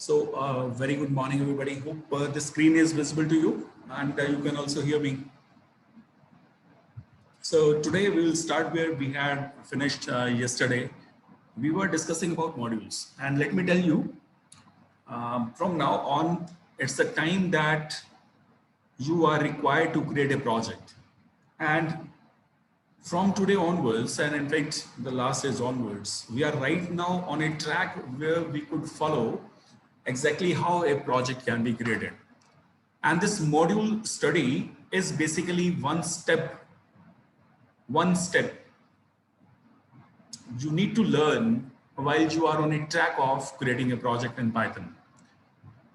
Very good morning, everybody. Hope the screen is visible to you and you can also hear me. So today we will start where we had finished yesterday. We were discussing about modules, and let me tell you, from now on, it's the time that you are required to create a project. And from today onwards, and in fact, the last days onwards, we are right now on a track where we could follow exactly how a project can be created. And this module study is basically one step you need to learn while you are on a track of creating a project in Python.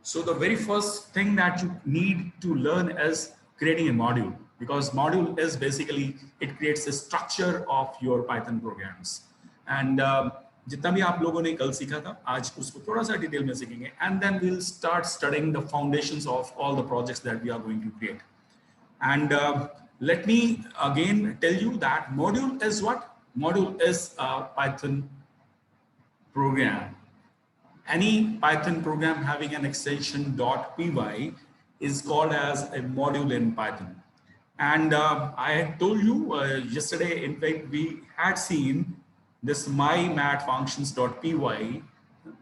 So the very first thing that you need to learn is creating a module, because module is basically, it creates a structure of your Python programs. And जितना भी आप लोगों ने कल सीखा था, आज उसको थोड़ा सा डिटेल में सीखेंगे, and then we'll start studying the foundations of all the projects that we are going to create. And let me again tell you that module is what? Module is a Python program. Any Python program having an extension .py is called as a module in Python. And I had told you yesterday, in fact, we had seen this mymatfunctions.py,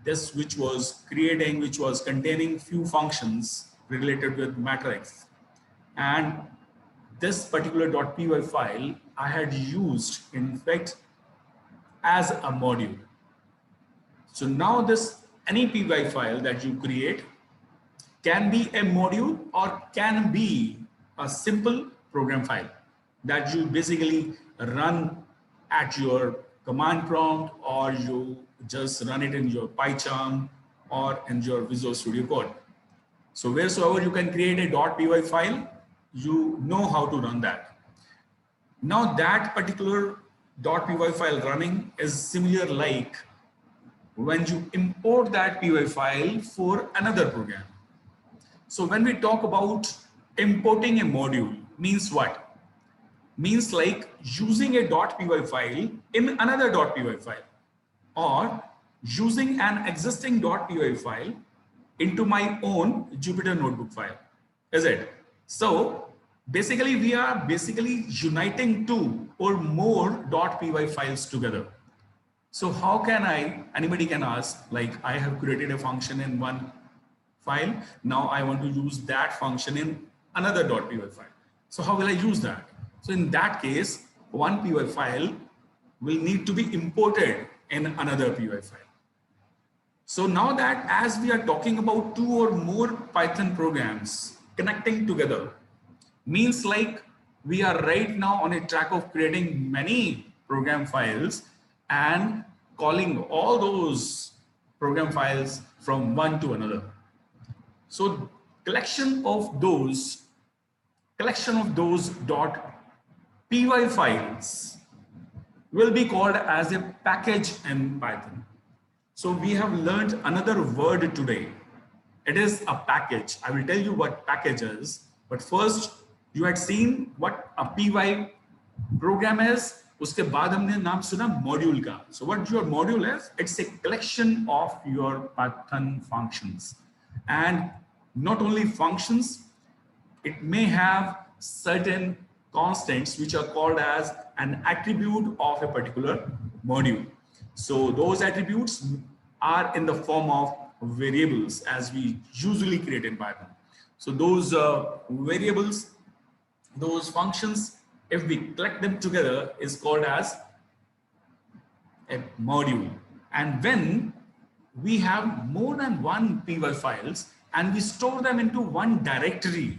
this which was containing few functions related with matrix. And this particular .py file I had used, in fact, as a module. So now this any py file that you create can be a module or can be a simple program file that you basically run at your command prompt, or you just run it in your PyCharm or in your Visual Studio Code. So wheresoever you can create a .py file, you know how to run that. Now that particular .py file running is similar like when you import that py file for another program. So when we talk about importing a module, means what? Means like using a .py file in another .py file, or using an existing .py file into my own Jupyter Notebook file, is it? So basically we are uniting two or more .py files together. So how can anybody can ask, like, I have created a function in one file, now I want to use that function in another .py file. So how will I use that? So in that case, one py file will need to be imported in another py file. So now that as we are talking about two or more Python programs connecting together, means like we are right now on a track of creating many program files and calling all those program files from one to another. So collection of those .py files will be called as a package in Python. So we have learned another word today. It is a package. I will tell you what package is, but first you had seen what a py program is. उसके बाद हमने नाम सुना module का. So what your module is? It's a collection of your Python functions, and not only functions, it may have certain constants which are called as an attribute of a particular module. So those attributes are in the form of variables, as we usually create in Python. So those variables, those functions, if we collect them together, is called as a module. And when we have more than one py files and we store them into one directory,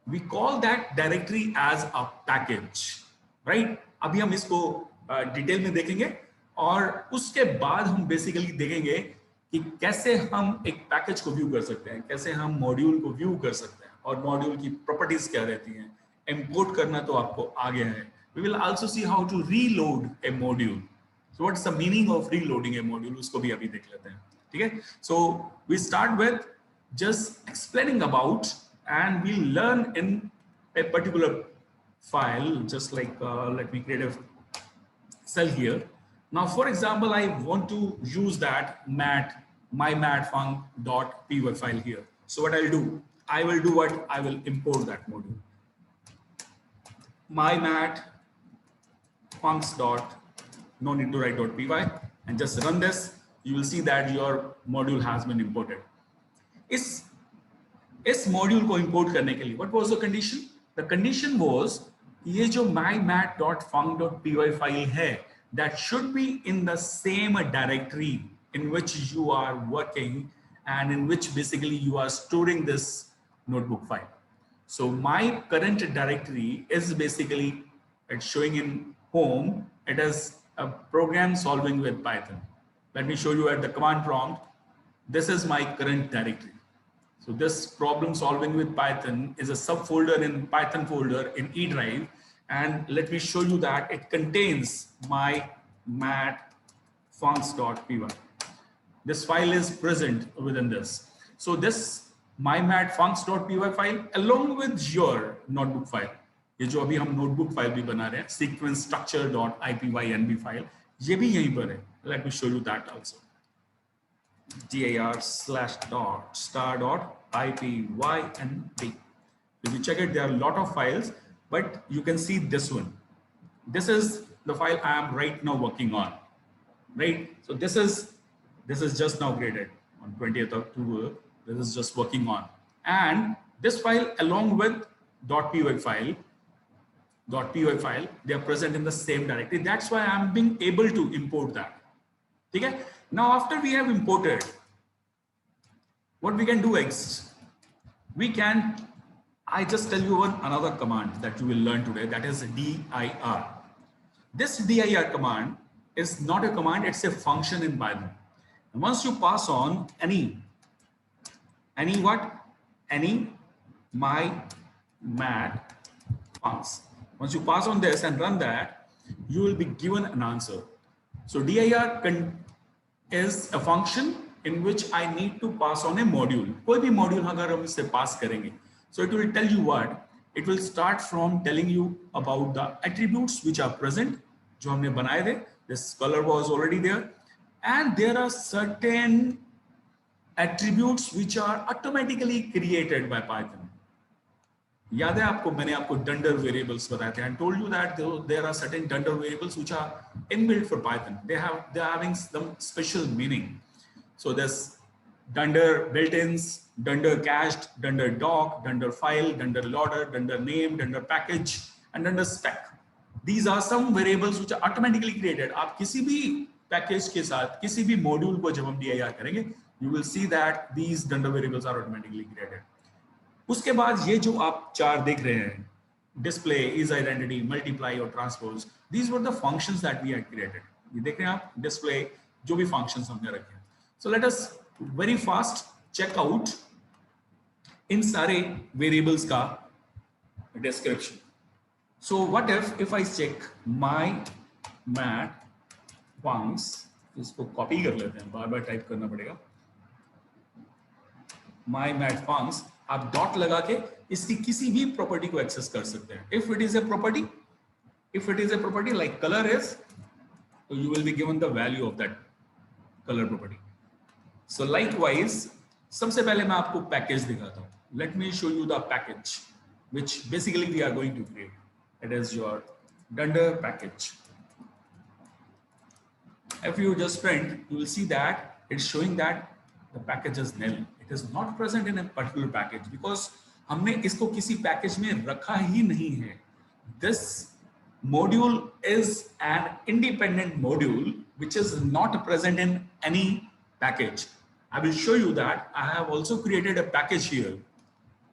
we call that directory as a package, right? अभी हम इसको detail में देखेंगे, और उसके बाद हम basically देखेंगे कि कैसे हम एक पैकेज को व्यू कर सकते हैं, कैसे हम मॉड्यूल को व्यू कर सकते हैं, और मॉड्यूल की प्रॉपर्टीज क्या रहती हैं. इंपोर्ट करना तो आपको आ गया है. We will also see how to reload a module. So what's the meaning of reloading a module? उसको भी अभी देख लेते हैं, ठीक है? So we start with just explaining about, and we'll learn in a particular file, just like let me create a cell here. Now, for example, I want to use that mat mymatfunc.py file here. So what I'll do, I will import that module. mymatfuncs dot, no need to write .py, and just run this. You will see that your module has been imported. इस module को import करने के लिए what was the condition? The condition was ये जो mymat.func.py file है that should be in the same directory in which you are working and in which basically you are storing this notebook file. So my current directory is basically, it's showing in home, it is a program solving with Python. Let me show you at the command prompt. This is my current directory. So this problem solving with Python is a subfolder in Python folder in E drive, and let me show you that it contains my mymatfuncs.py. This file is present within this. So this mymatfuncs.py file along with your notebook file, ये जो अभी हम notebook file भी बना रहे हैं, sequence structure.ipynb file, ये भी यहीं पर है. Let me show you that also. dir/star.ipynb. If you check it, there are a lot of files, but you can see this one. This is the file I am right now working on, right? So this is just now created on 20th of October. This is just working on, and this file along with .py file, they are present in the same directory. That's why I am being able to import that. Okay? Now, after we have imported, what we can do next? We can, I just tell you another command that you will learn today, that is dir. This dir command is not a command, it's a function in Python. And once you pass on any mymatfuncs, once you pass on this and run that, you will be given an answer. So dir is a function in which I need to pass on a module. कोई भी module अगर हम इससे pass करेंगे, so it will tell you what? It will start from telling you about the attributes which are present, जो हमने बनाए थे. This color was already there, and there are certain attributes which are automatically created by Python. याद है आपको, मैंने आपको dunder variables बताए थे. I told you that there are certain dunder variables which are inbuilt for Python. They are having some special meaning. So there's dunder built-ins, dunder cached, dunder doc, dunder file, dunder loader, dunder name, dunder package, and dunder spec. These are some variables which are automatically created. आप किसी भी package के साथ किसी भी module को जब हम dir करेंगे, you will see that these dunder variables are automatically created. उसके बाद ये जो आप चार देख रहे हैं, display, is identity, multiply और transpose, these were the functions that we had created. ये देख रहे हैं आप, display, जो भी functions हमने रखे हैं. So let us very fast check out इन सारे variables का description. So what if I check mymatfuncs, इसको copy कर लेते हैं, बार बार टाइप करना पड़ेगा. mymatfuncs, आप डॉट लगा के इसकी किसी भी प्रॉपर्टी को एक्सेस कर सकते हैं. If it is a property like color is, so you will be given the value of that color property. So likewise, सबसे पहले मैं आपको पैकेज दिखाता हूँ. Let me show you the package which basically we are going to create. It is your dunder package. If you just print, you will see that it's showing that the package is nil. It is not present in a particular package because हमने इसको किसी package में रखा ही नहीं है. This module is an independent module which is not present in any package. I will show you that I have also created a package here.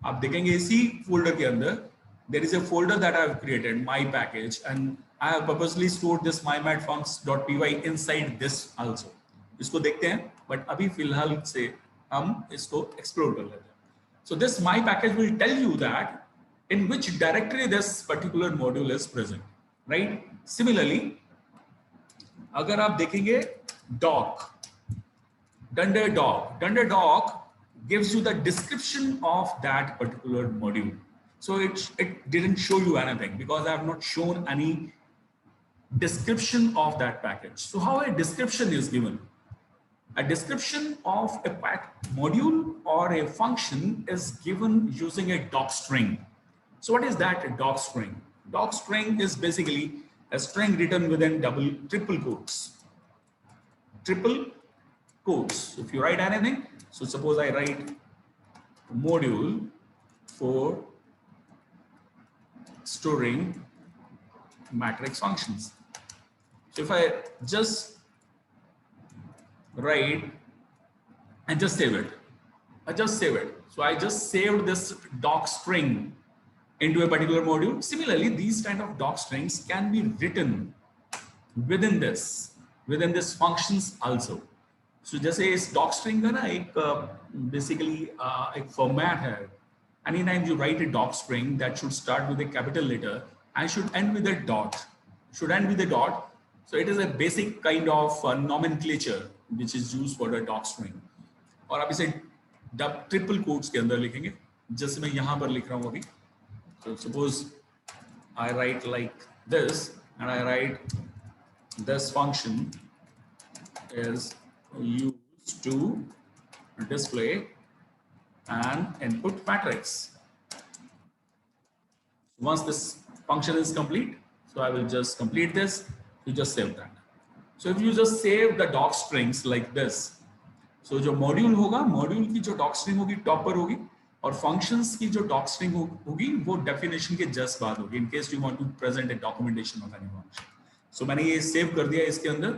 आप देखेंगे इसी folder के अंदर there is a folder that I have created, my package, and I have purposely stored this mymatfuncs.py inside this also. इसको देखते हैं, but अभी फिलहाल से हम इसको explore कर लेते हैं. So this my package will tell you that in which directory this particular module is present, right? Similarly, अगर आप देखेंगे doc, dunder doc gives you the description of that particular module. So it didn't show you anything because I have not shown any description of that package. So how a description is given? A description of a module or a function is given using a docstring. So what is that, a docstring? Docstring is basically a string written within triple quotes. Triple quotes. If you write anything, so suppose I write module for storing matrix functions. So if I just write and just save it, So I just saved this doc string into a particular module. Similarly, these kind of doc strings can be written within this functions also. So जैसे इस doc string का ना एक basically एक format है. Anytime you write a doc string, that should start with a capital letter and should end with a dot. So it is a basic kind of nomenclature which is used for the doc string. और आप इसे triple quotes के अंदर लिखेंगे, जैसे मैं यहाँ पर लिख रहा हूँ अभी. So suppose I write like this, and I write this function is used to display an input matrix. Once this function is complete, so I will just complete this. You just save that. So if you just save the doc strings like this, so जो module होगा, module की जो doc string होगी top पर होगी, और functions की जो डॉक स्ट्रिंग होगी वो डेफिनेशन के जस्ट बाद होगी, in case you want to present a documentation of any function. So मैंने ये सेव कर दिया इसके अंदर,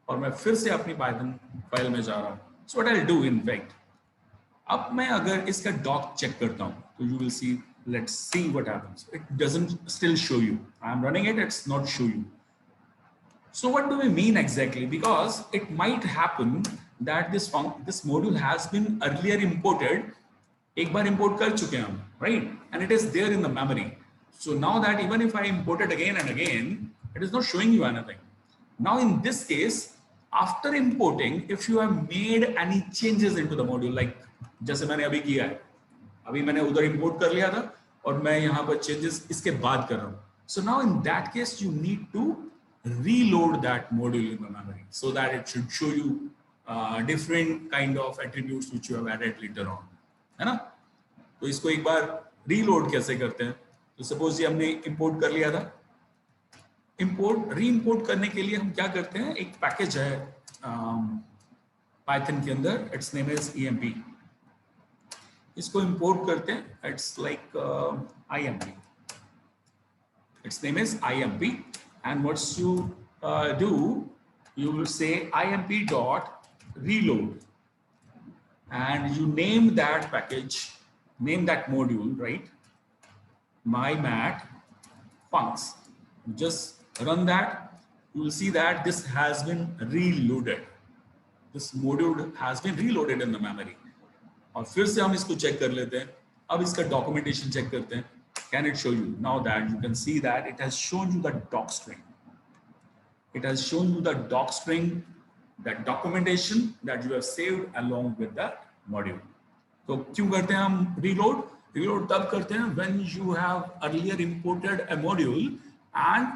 और मैं फिर से अपनी पाइथन फाइल में जा रहा हूँ. So what I will do in fact, अब मैं अगर इसका डॉक चेक करता हूँ तो you will see, let's see what happens. It doesn't still show you. I am running it, it's not show you. So what do we mean exactly? Because it might happen that this module has been earlier imported. एक बार import कर चुके हैं हम, right? And it is there in the memory. So now that even if I import it again and again, it is not showing you anything. Now in this case, after importing, if you have made any changes into the module, like जैसे मैंने अभी किया है, अभी मैंने उधर import कर लिया था और मैं यहाँ पर changes इसके बाद कर रहा हूँ. So now in that case, you need to reload that module in the memory so that it should show you different kind of attributes which you have added later on, है ना? तो इसको एक बार reload कैसे करते हैं? तो suppose ये हमने import कर लिया था. re-import करने के लिए हम क्या करते हैं? एक पैकेज है Python के अंदर, its name is emp. इसको import करते हैं. It's like imp. Its name is imp. And what you do, you will say imp dot reload, and you name that package, name that module, right? mymat funcs. Just run that. You will see that this has been reloaded. This module has been reloaded in the memory. और फिर से हम इसको check कर लेते हैं. अब इसका डॉक्यूमेंटेशन चेक करते हैं. Can it show you? Now that you can see that it has shown you the doc string. It has shown you the doc string, that documentation that you have saved along with that module. So क्यों करते हैं हम reload? Reload तब करते हैं when you have earlier imported a module and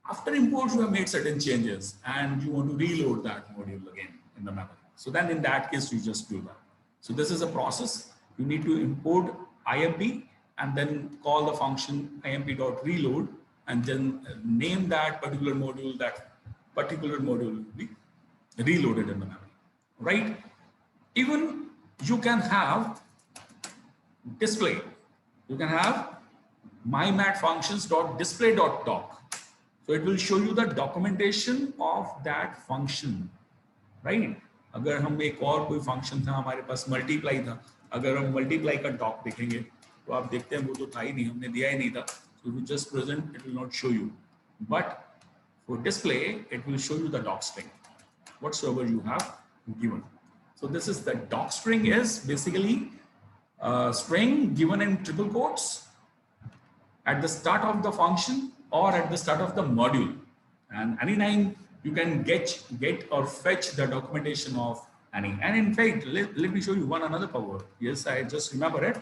after import you have made certain changes and you want to reload that module again in the memory. So then in that case you just do that. So this is a process. You need to import imp and then call the function imp.reload and then name that particular module. That particular module will be reloaded in the memory, right? Even you can have display. You can have mymat functions.display.doc. So it will show you the documentation of that function, right? अगर हम एक और कोई function था हमारे पास multiply था, अगर हम मल्टीप्लाई का डॉक देखेंगे तो आप देखते हैं वो तो था ही नहीं, हमने दिया ही नहीं था. So if you just present, it will not show you. But for display, it will show you the doc string, whatsoever you have given. So this is the doc string is basically a string given in triple quotes at the start of the function or at the start of the module. And anytime you can get or fetch the documentation of any. And in fact, let me show you one another power. Yes, I just remember it.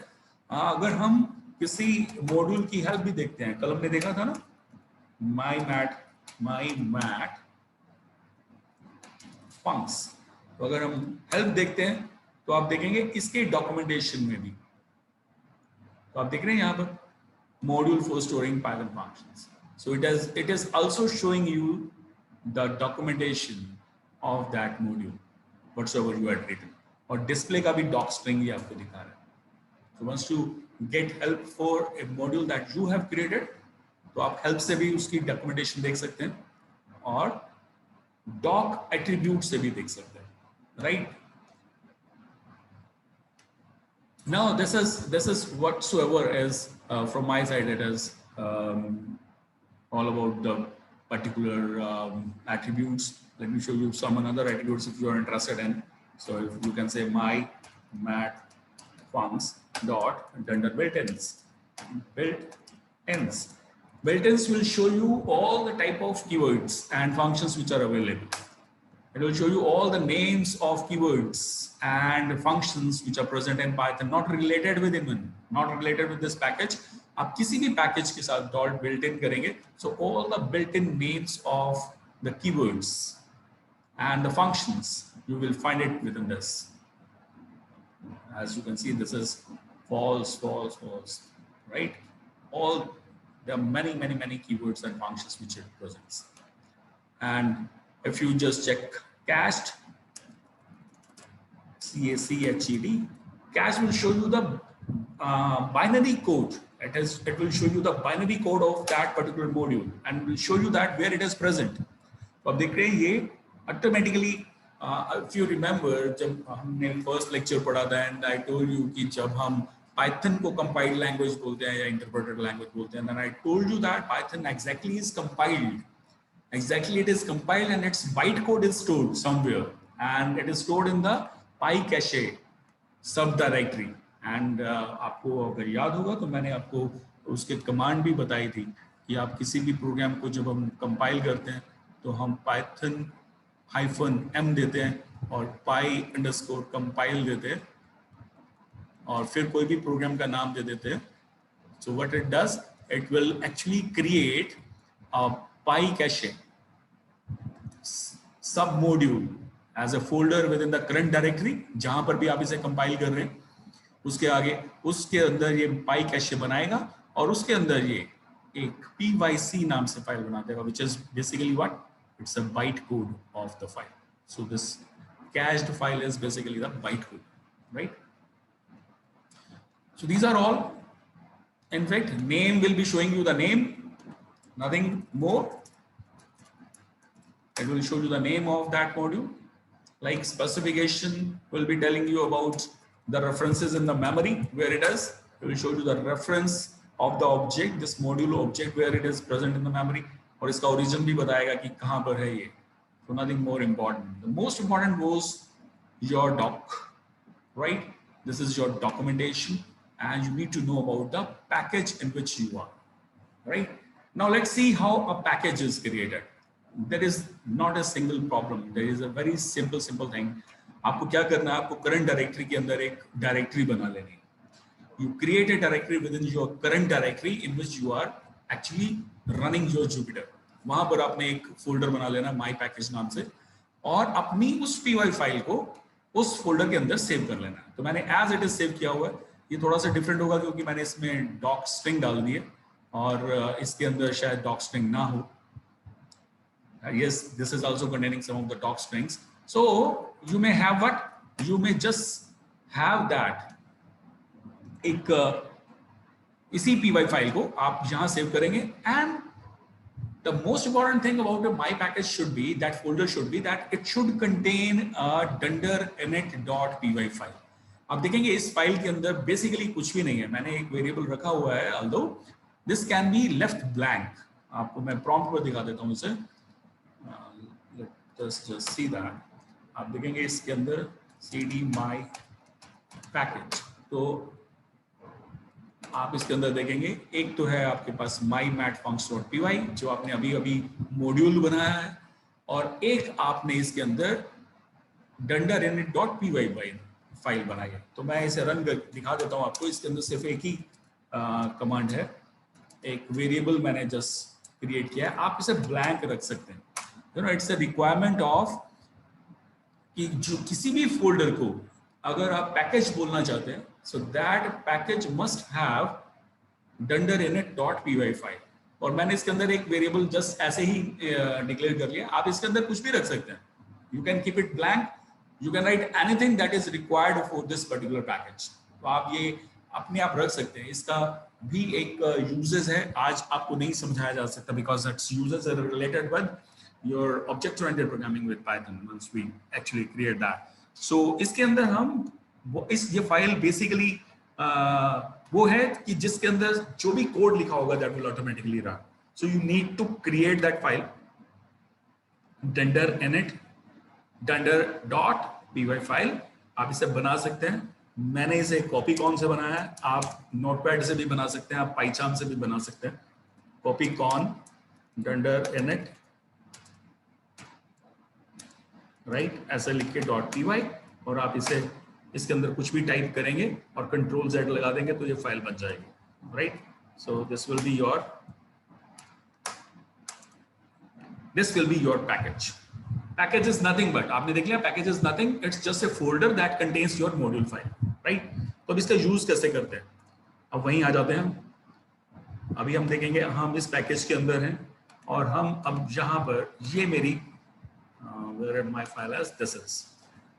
अगर हम किसी module की help भी देखते हैं, कल हमने देखा था ना mymat funcs. तो अगर हम हेल्प देखते हैं तो आप देखेंगे इसके डॉक्यूमेंटेशन में भी, तो आप देख रहे हैं यहाँ पर module for storing Python functions. So it is also showing you the documentation of that module, whatsoever you had written. और display का भी doc string ही आपको दिखा रहा है. So once you get help for a module that you have created, तो आप help से भी उसकी documentation देख सकते हैं और doc attribute से भी देख सकते हैं, right? Now this is whatsoever is from my side. It is all about the particular attributes. Let me show you some other attributes if you are interested in. So if you can say my mat funcs dot under built-ins. Built-ins will show you all the type of keywords and functions which are available. It will show you all the names of keywords and functions which are present in Python, not related with Inven, not related with this package. आप किसी भी package के साथ dot built in करेंगे, so all the built-in names of the keywords and the functions you will find it within this. As you can see, this is false, right? There are many keywords and functions which it presents. And if you just check cached, C-A-C-H-E-D, cached will show you the binary code. It will show you the binary code of that particular module and will show you that where it is present. तो आप देख रहे हैं ये automatically, if you remember, जब हमने first lecture पढ़ा था and I told you कि जब हम Python को compiled language बोलते हैं या interpreted language बोलते हैं, then I told you that Python exactly is compiled. Exactly, it is compiled and its bytecode is stored somewhere, and it is stored in the PyCache subdirectory. And आपको अगर याद होगा तो मैंने आपको उसके कमांड भी बताई थी कि आप किसी भी प्रोग्राम को जब हम कंपाइल करते हैं तो हम python-m देते हैं और py_compile देते हैं और फिर कोई भी प्रोग्राम का नाम दे देते हैं. So what it does, it will actually create a PyCache sub module as a folder within the current directory. जहां पर भी आप इसे कंपाइल कर रहे हैं उसके आगे उसके अंदर ये PyCache बनाएगा और उसके अंदर ये एक pyc नाम से फाइल बना देगा, which is basically what? It's a bytecode of the file. So this cached file is basically the bytecode, right? So these are all. In fact, name will be showing you the name, nothing more. It will show you the name of that module. Like specification will be telling you about the references in the memory where it is. It will show you the reference of the object, this module object where it is present in the memory. और इसका origin भी बताएगा कि कहाँ पर है ये. So nothing more important. The most important was your doc, right? This is your documentation, and you need to know about the package in which you are, right? Now let's see how a package is created. There is not a single problem. There is a very simple thing. आपको क्या करना है? आपको current directory के अंदर एक directory बना लेनी है. You create a directory within your current directory in which you are actually running your Jupyter. वहां पर आपने एक folder बना लेना my package नाम से और अपनी उस py फाइल को उस folder के अंदर सेव कर लेना है. तो मैंने as it is सेव किया हुआ है. ये थोड़ा सा डिफरेंट होगा क्योंकि मैंने इसमें doc string डाल दी है और इसके अंदर शायद doc string ना हो. Yes, this is also containing some of the doc strings. So you may have what? You may just have that. एक इसी py फाइल को आप यहाँ सेव करेंगे and the most important thing about my package should be that folder should be that it should contain a dunder init.py file. आप देखेंगे इस file के अंदर बेसिकली कुछ भी नहीं है. मैंने एक वेरिएबल रखा हुआ है although this can be left blank. आपको मैं प्रॉम्प्ट पर दिखा देता हूँ इसे. Let's just see that. आप देखेंगे इसके अंदर cd my package. तो आप इसके अंदर देखेंगे एक तो है आपके पास my mat funcs.py जो आपने अभी मॉड्यूल बनाया है और एक आपने इसके अंदर dunder init.py फाइल बनाई है. तो मैं इसे रन कर दिखा देता हूँ आपको. इसके अंदर सिर्फ एक ही कमांड है. एक वेरिएबल मैंने जस्ट क्रिएट किया है. आप इसे ब्लैंक रख सकते हैं. You know, it's a requirement of कि जो किसी भी फोल्डर को अगर आप पैकेज बोलना चाहते हैं, so that package must have dunder init dot P file. और मैंने इसके अंदर एक वेरिएबल जस्ट ऐसे ही डिक्लेयर कर लिया। आप इसके अंदर कुछ भी रख सकते हैं, you can keep it blank, you can write anything that is required for this particular package. तो आप ये अपने आप रख सकते हैं। इसका भी एक यूजेस है, आज आपको नहीं समझाया जा सकता because that's uses are related with your object oriented programming with Python once we actually create that. So इसके अंदर हम ये फाइल बेसिकली वो है कि जिसके अंदर जो भी कोड लिखा होगा that will automatically run. So you need to create that file dunder init dunder dot py file. आप इसे बना सकते हैं। मैंने इसे कॉपी कॉन से बनाया है, आप नोटपैड से भी बना सकते हैं, आप पाइचार्म से भी बना सकते हैं। कॉपी कॉन डंडर इनिट राइट ऐसा लिख के डॉट पी वाई, और आप इसे इसके अंदर कुछ भी टाइप करेंगे और कंट्रोल Z लगा देंगे तो ये फाइल बन जाएगी। Right, so this will be your package. Package is nothing but, आपने देख लिया, package is nothing, it's just a folder that contains your module file. Right, तो अब इसका यूज कैसे करते हैं, अब वहीं आ जाते हैं हम। अभी हम देखेंगे हम इस पैकेज के अंदर हैं और हम अब यहाँ पर ये मेरी where my file as this is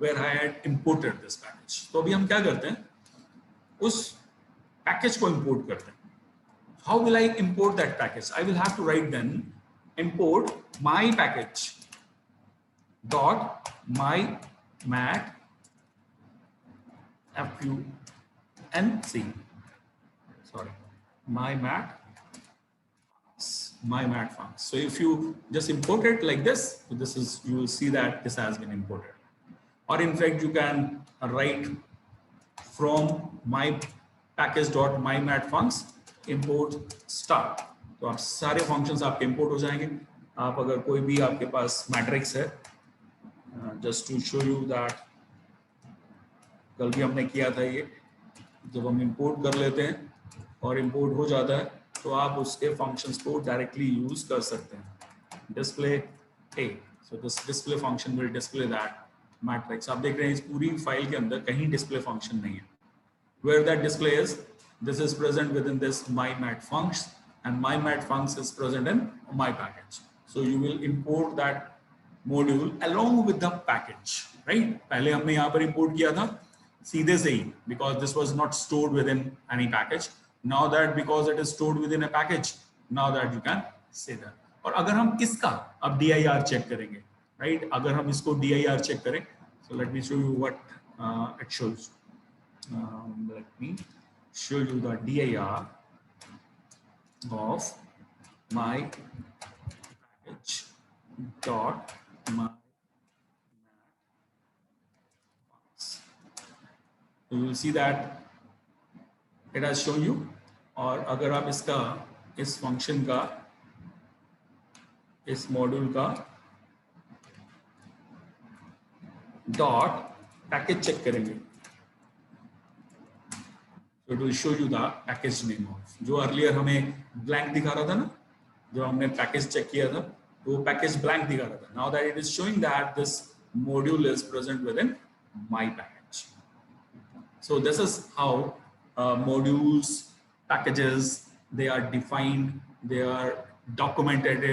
where I had imported this package। तो अभी हम क्या करते हैं, उस पैकेज को इंपोर्ट करते हैं। How will I import that package? I will have to write then import my package dot my mat func, sorry, my mat func. So if you just import it like this, this is, you will see that this has been imported. Or in fact you can write from my package dot my mat func import start, तो आप सारे functions आपके import हो जाएंगे। आप अगर कोई भी आपके पास मैट्रिक्स है, just to show you that, कल भी हमने किया था ये, जब हम इंपोर्ट कर लेते हैं और इंपोर्ट हो जाता है तो आप उसके फंक्शंस को डायरेक्टली यूज कर सकते हैं। Display A, so this display function will display that matrix. आप देख रहे हैं इस पूरी फाइल के अंदर कहीं डिस्प्ले फंक्शन नहीं है। Where that display is, this is present within this my mat func, and my mat func is present in my package. So you will import that module along with the package, right? पहले हमने यहाँ पर import किया था सीधे से ही, because this was not stored within any package. Now that because it is stored within a package, now that you can say that. और अगर हम किसका अब dir चेक करेंगे, right? अगर हम इसको dir चेक करें, so let me show you what it shows. Let me show you the dir of my package dot my. You will see that it has shown you। और अगर आप इसका, इस फंक्शन का, इस मॉड्यूल का dot package check करेंगे, so it will show you the package name of, जो अर्लियर हमें ब्लैंक दिखा रहा था ना, जो हमने पैकेज चेक किया था तो वो पैकेज ब्लैंक दिखा रहा था। Now that it is showing that this module is present within my package. So this is how modules, packages, they are defined, they are documented,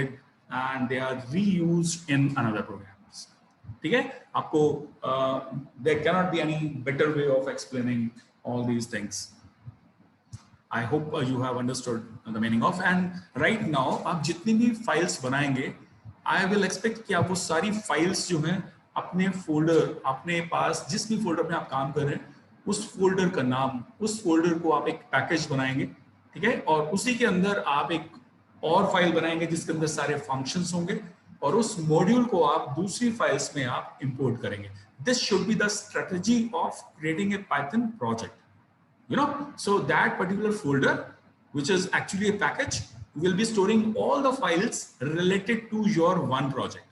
and they are reused in another programs. ठीक है, आपको there cannot be any better way of explaining all these things. I hope you have understood the meaning of, and right now आप जितनी भी files बनाएंगे, I will expect कि आप वो सारी फाइल्स जो हैं अपने फोल्डर, अपने पास जिस भी फोल्डर में आप काम कर रहे हैं उस फोल्डर का नाम, उस फोल्डर को आप एक पैकेज बनाएंगे, ठीक है, और उसी के अंदर आप एक और फाइल बनाएंगे जिसके अंदर सारे फंक्शंस होंगे, और उस मॉड्यूल को आप दूसरी फाइल्स में आप इंपोर्ट करेंगे। This should be the strategy of creating a Python project, you know. So that particular folder, which is actually a package, will be storing all the files related to your one project.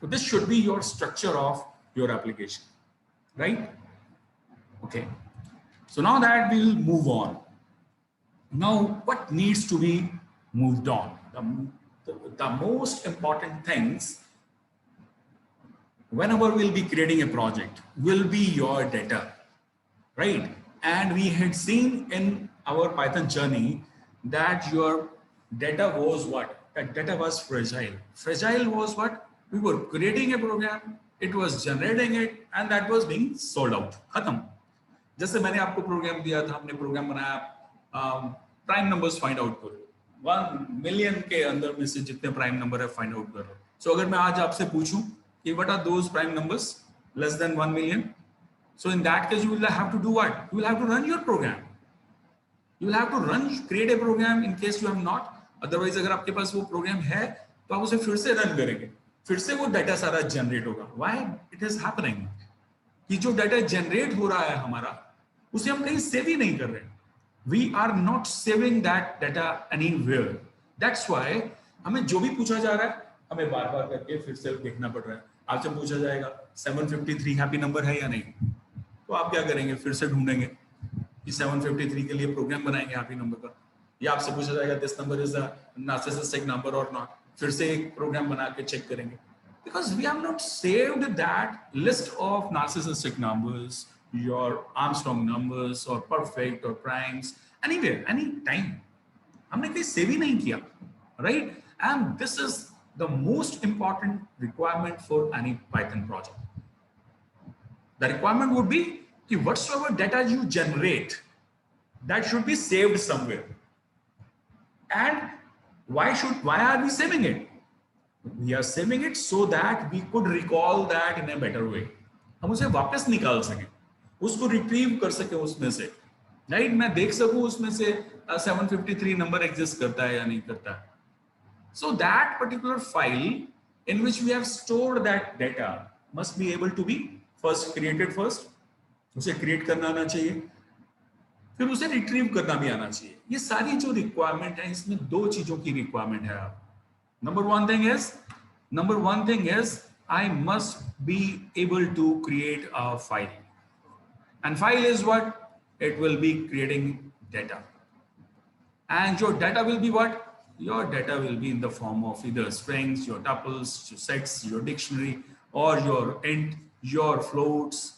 So this should be your structure of your application, right? Okay, so now that we'll move on. Now what needs to be moved on? The most important things whenever we'll be creating a project, will be your data, right? And we had seen in our Python journey that your data was what? That data was fragile. Fragile was what? We were creating a program, it was generating it, and that was being sold out. खत्म. जैसे मैंने आपको programme दिया था, हमने programme बनाया, prime numbers find out करो, 1 million के अंदर में से जितने प्राइम नंबर है फाइंड आउट करो. सो अगर मैं आज आपसे पूछूं कि what are those prime numbers less than 1 million, so in that case you will have to do what? You will have to run your program. You will have to create a program in case you have not. Otherwise अगर आपके पास वो programme है तो आप उसे फिर से run करेंगे, फिर से वो डाटा सारा जनरेट होगा. Why it is happening? कि जो डाटा जनरेट हो रहा है हमारा, उसे हम कहीं सेव ही नहीं कर रहे. We are not saving that data anywhere. That's why हमें जो भी पूछा जा रहा है हमें बार बार करके फिर से देखना पड़ रहा है. आपसे पूछा जाएगा 753 हैप्पी नंबर है या नहीं, तो आप क्या करेंगे? फिर से ढूंढेंगे कि 753 के लिए प्रोग्राम बनाएंगे हैप्पी नंबर का. या आपसे पूछा जाएगा this number is a narcissistic number और नॉट, फिर से एक प्रोग्राम बना के चेक करेंगे. Because we have not saved that list of narcissistic numbers, your Armstrong numbers or perfect or primes, anywhere, anytime. हमने कहीं सेव ही नहीं किया, right? And this is the most important requirement for any Python project. The requirement would be कि whatsoever data you generate, that should be saved somewhere. And why are we saving it? We are saving it so that we could recall that in a better way. हम उसे वापस निकाल सकें, उसको retrieve कर सकें उसमें से, राइट? मैं देख सकूं उसमें से 753 नंबर एग्जिस्ट करता है या नहीं करता है. So that particular file in which we have stored that data must be able to be first created first. उसे क्रिएट करना आना चाहिए, फिर उसे रिट्रीव करना भी आना चाहिए. ये सारी जो रिक्वायरमेंट है, इसमें दो चीजों की रिक्वायरमेंट है. Number one thing is I must be able to create a file, and file is what? It will be creating data, and your data will be what? Your data will be in the form of either strings, your tuples, your sets, your dictionary, or your int, your floats,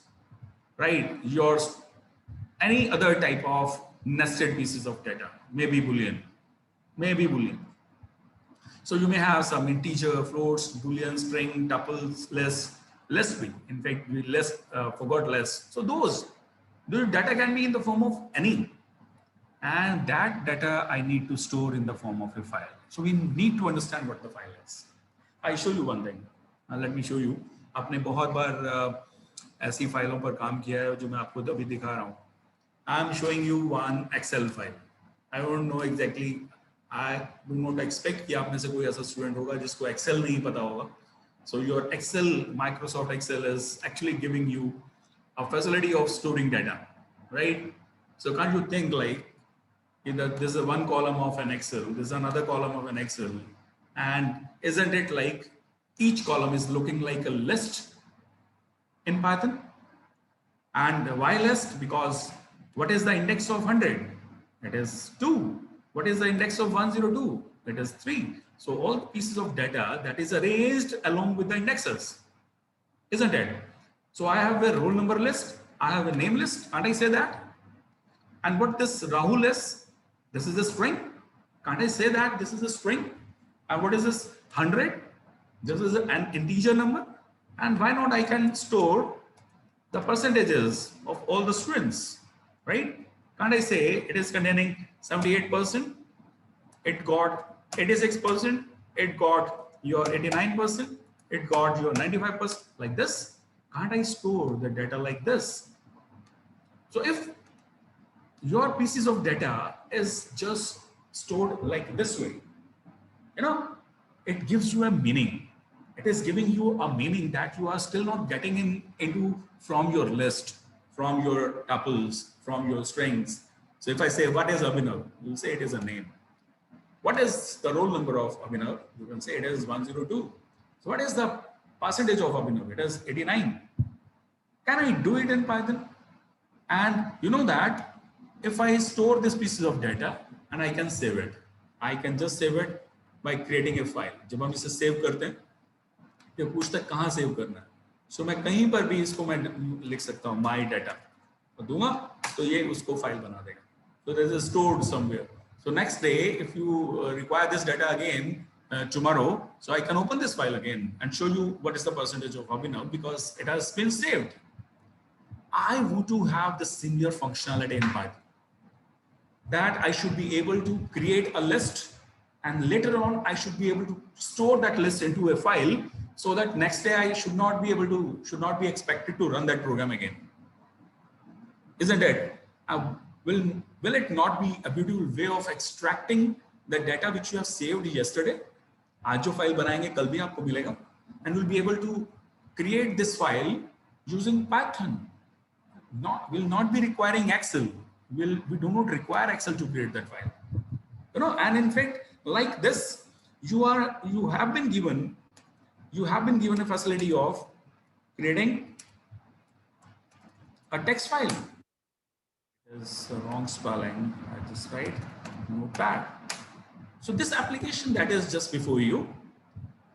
right? Your any other type of nested pieces of data, maybe boolean. So you may have some integer, floats, boolean, string, tuples, less tree. In fact, we forgot less. So the data can be in the form of any, and that data I need to store in the form of a file. So we need to understand what the file is. I show you one thing. Let me show you. आपने बहुत बार ऐसी फाइलों पर काम किया है जो मैं आपको अभी दिखा रहा हूँ. I am showing you one Excel file. I don't know exactly. I do not expect कि आप में से कोई ऐसा स्टूडेंट होगा जिसको एक्सेल नहीं पता होगा. So your Excel, Microsoft Excel is actually giving you a facility of storing data, right? So can't you think like there's a one column of an Excel, there's another column of an Excel, and isn't it like each column is looking like a list in Python? And why list? Because what is the index of 100? It is 2. What is the index of 102? It is 3. So all pieces of data that is arranged along with the indexes, isn't it? So I have a roll number list, I have a name list, can't I say that? And what this Rahul is, this is a string, can't I say that this is a string? And what is this 100? This is an integer number. And why not I can store the percentages of all the strings, right? Can't I say it is containing 78%, it got 86%, it got your 89%, it got your 95%, like this? Can't I store the data like this? So if your pieces of data is just stored like this way, it gives you a meaning. It is giving you a meaning that you are still not getting into from your list, from your tuples, from your strings. So if I say, what is Abhinav? You'll say it is a name. What is the roll number of Abhinav? You can say it is 102. So what is the percentage of Abhinav? It is 89. Can I do it in Python? And you know that if I store these pieces of data and I can save it, I can just save it by creating a file. जब हम इसे save करते हैं, तो पूछता है कहाँ save करना है. सो मैं कहीं पर भी इसको मैं लिख सकता हूँ माई डाटा दूंगा तो ये उसको फाइल बना देगा. So this is stored somewhere. So next day, if you require this data again tomorrow, so I can open this file again and show you what is the percentage of hobby now because it has been saved. I want to have the similar functionality in Python that I should be able to create a list and later on I should be able to store that list into a file so that next day I should not be expected to run that program again. Isn't it? Will it not be a beautiful way of extracting the data which you have saved yesterday? आज जो file बनाएंगे कल भी आपको मिलेगा and we'll be able to create this file using Python. Will not be requiring Excel. We do not require Excel to create that file. You know, and in fact, like this, you have been given a facility of creating a text file. Is the wrong spelling. I just write Notepad. So this application that is just before you,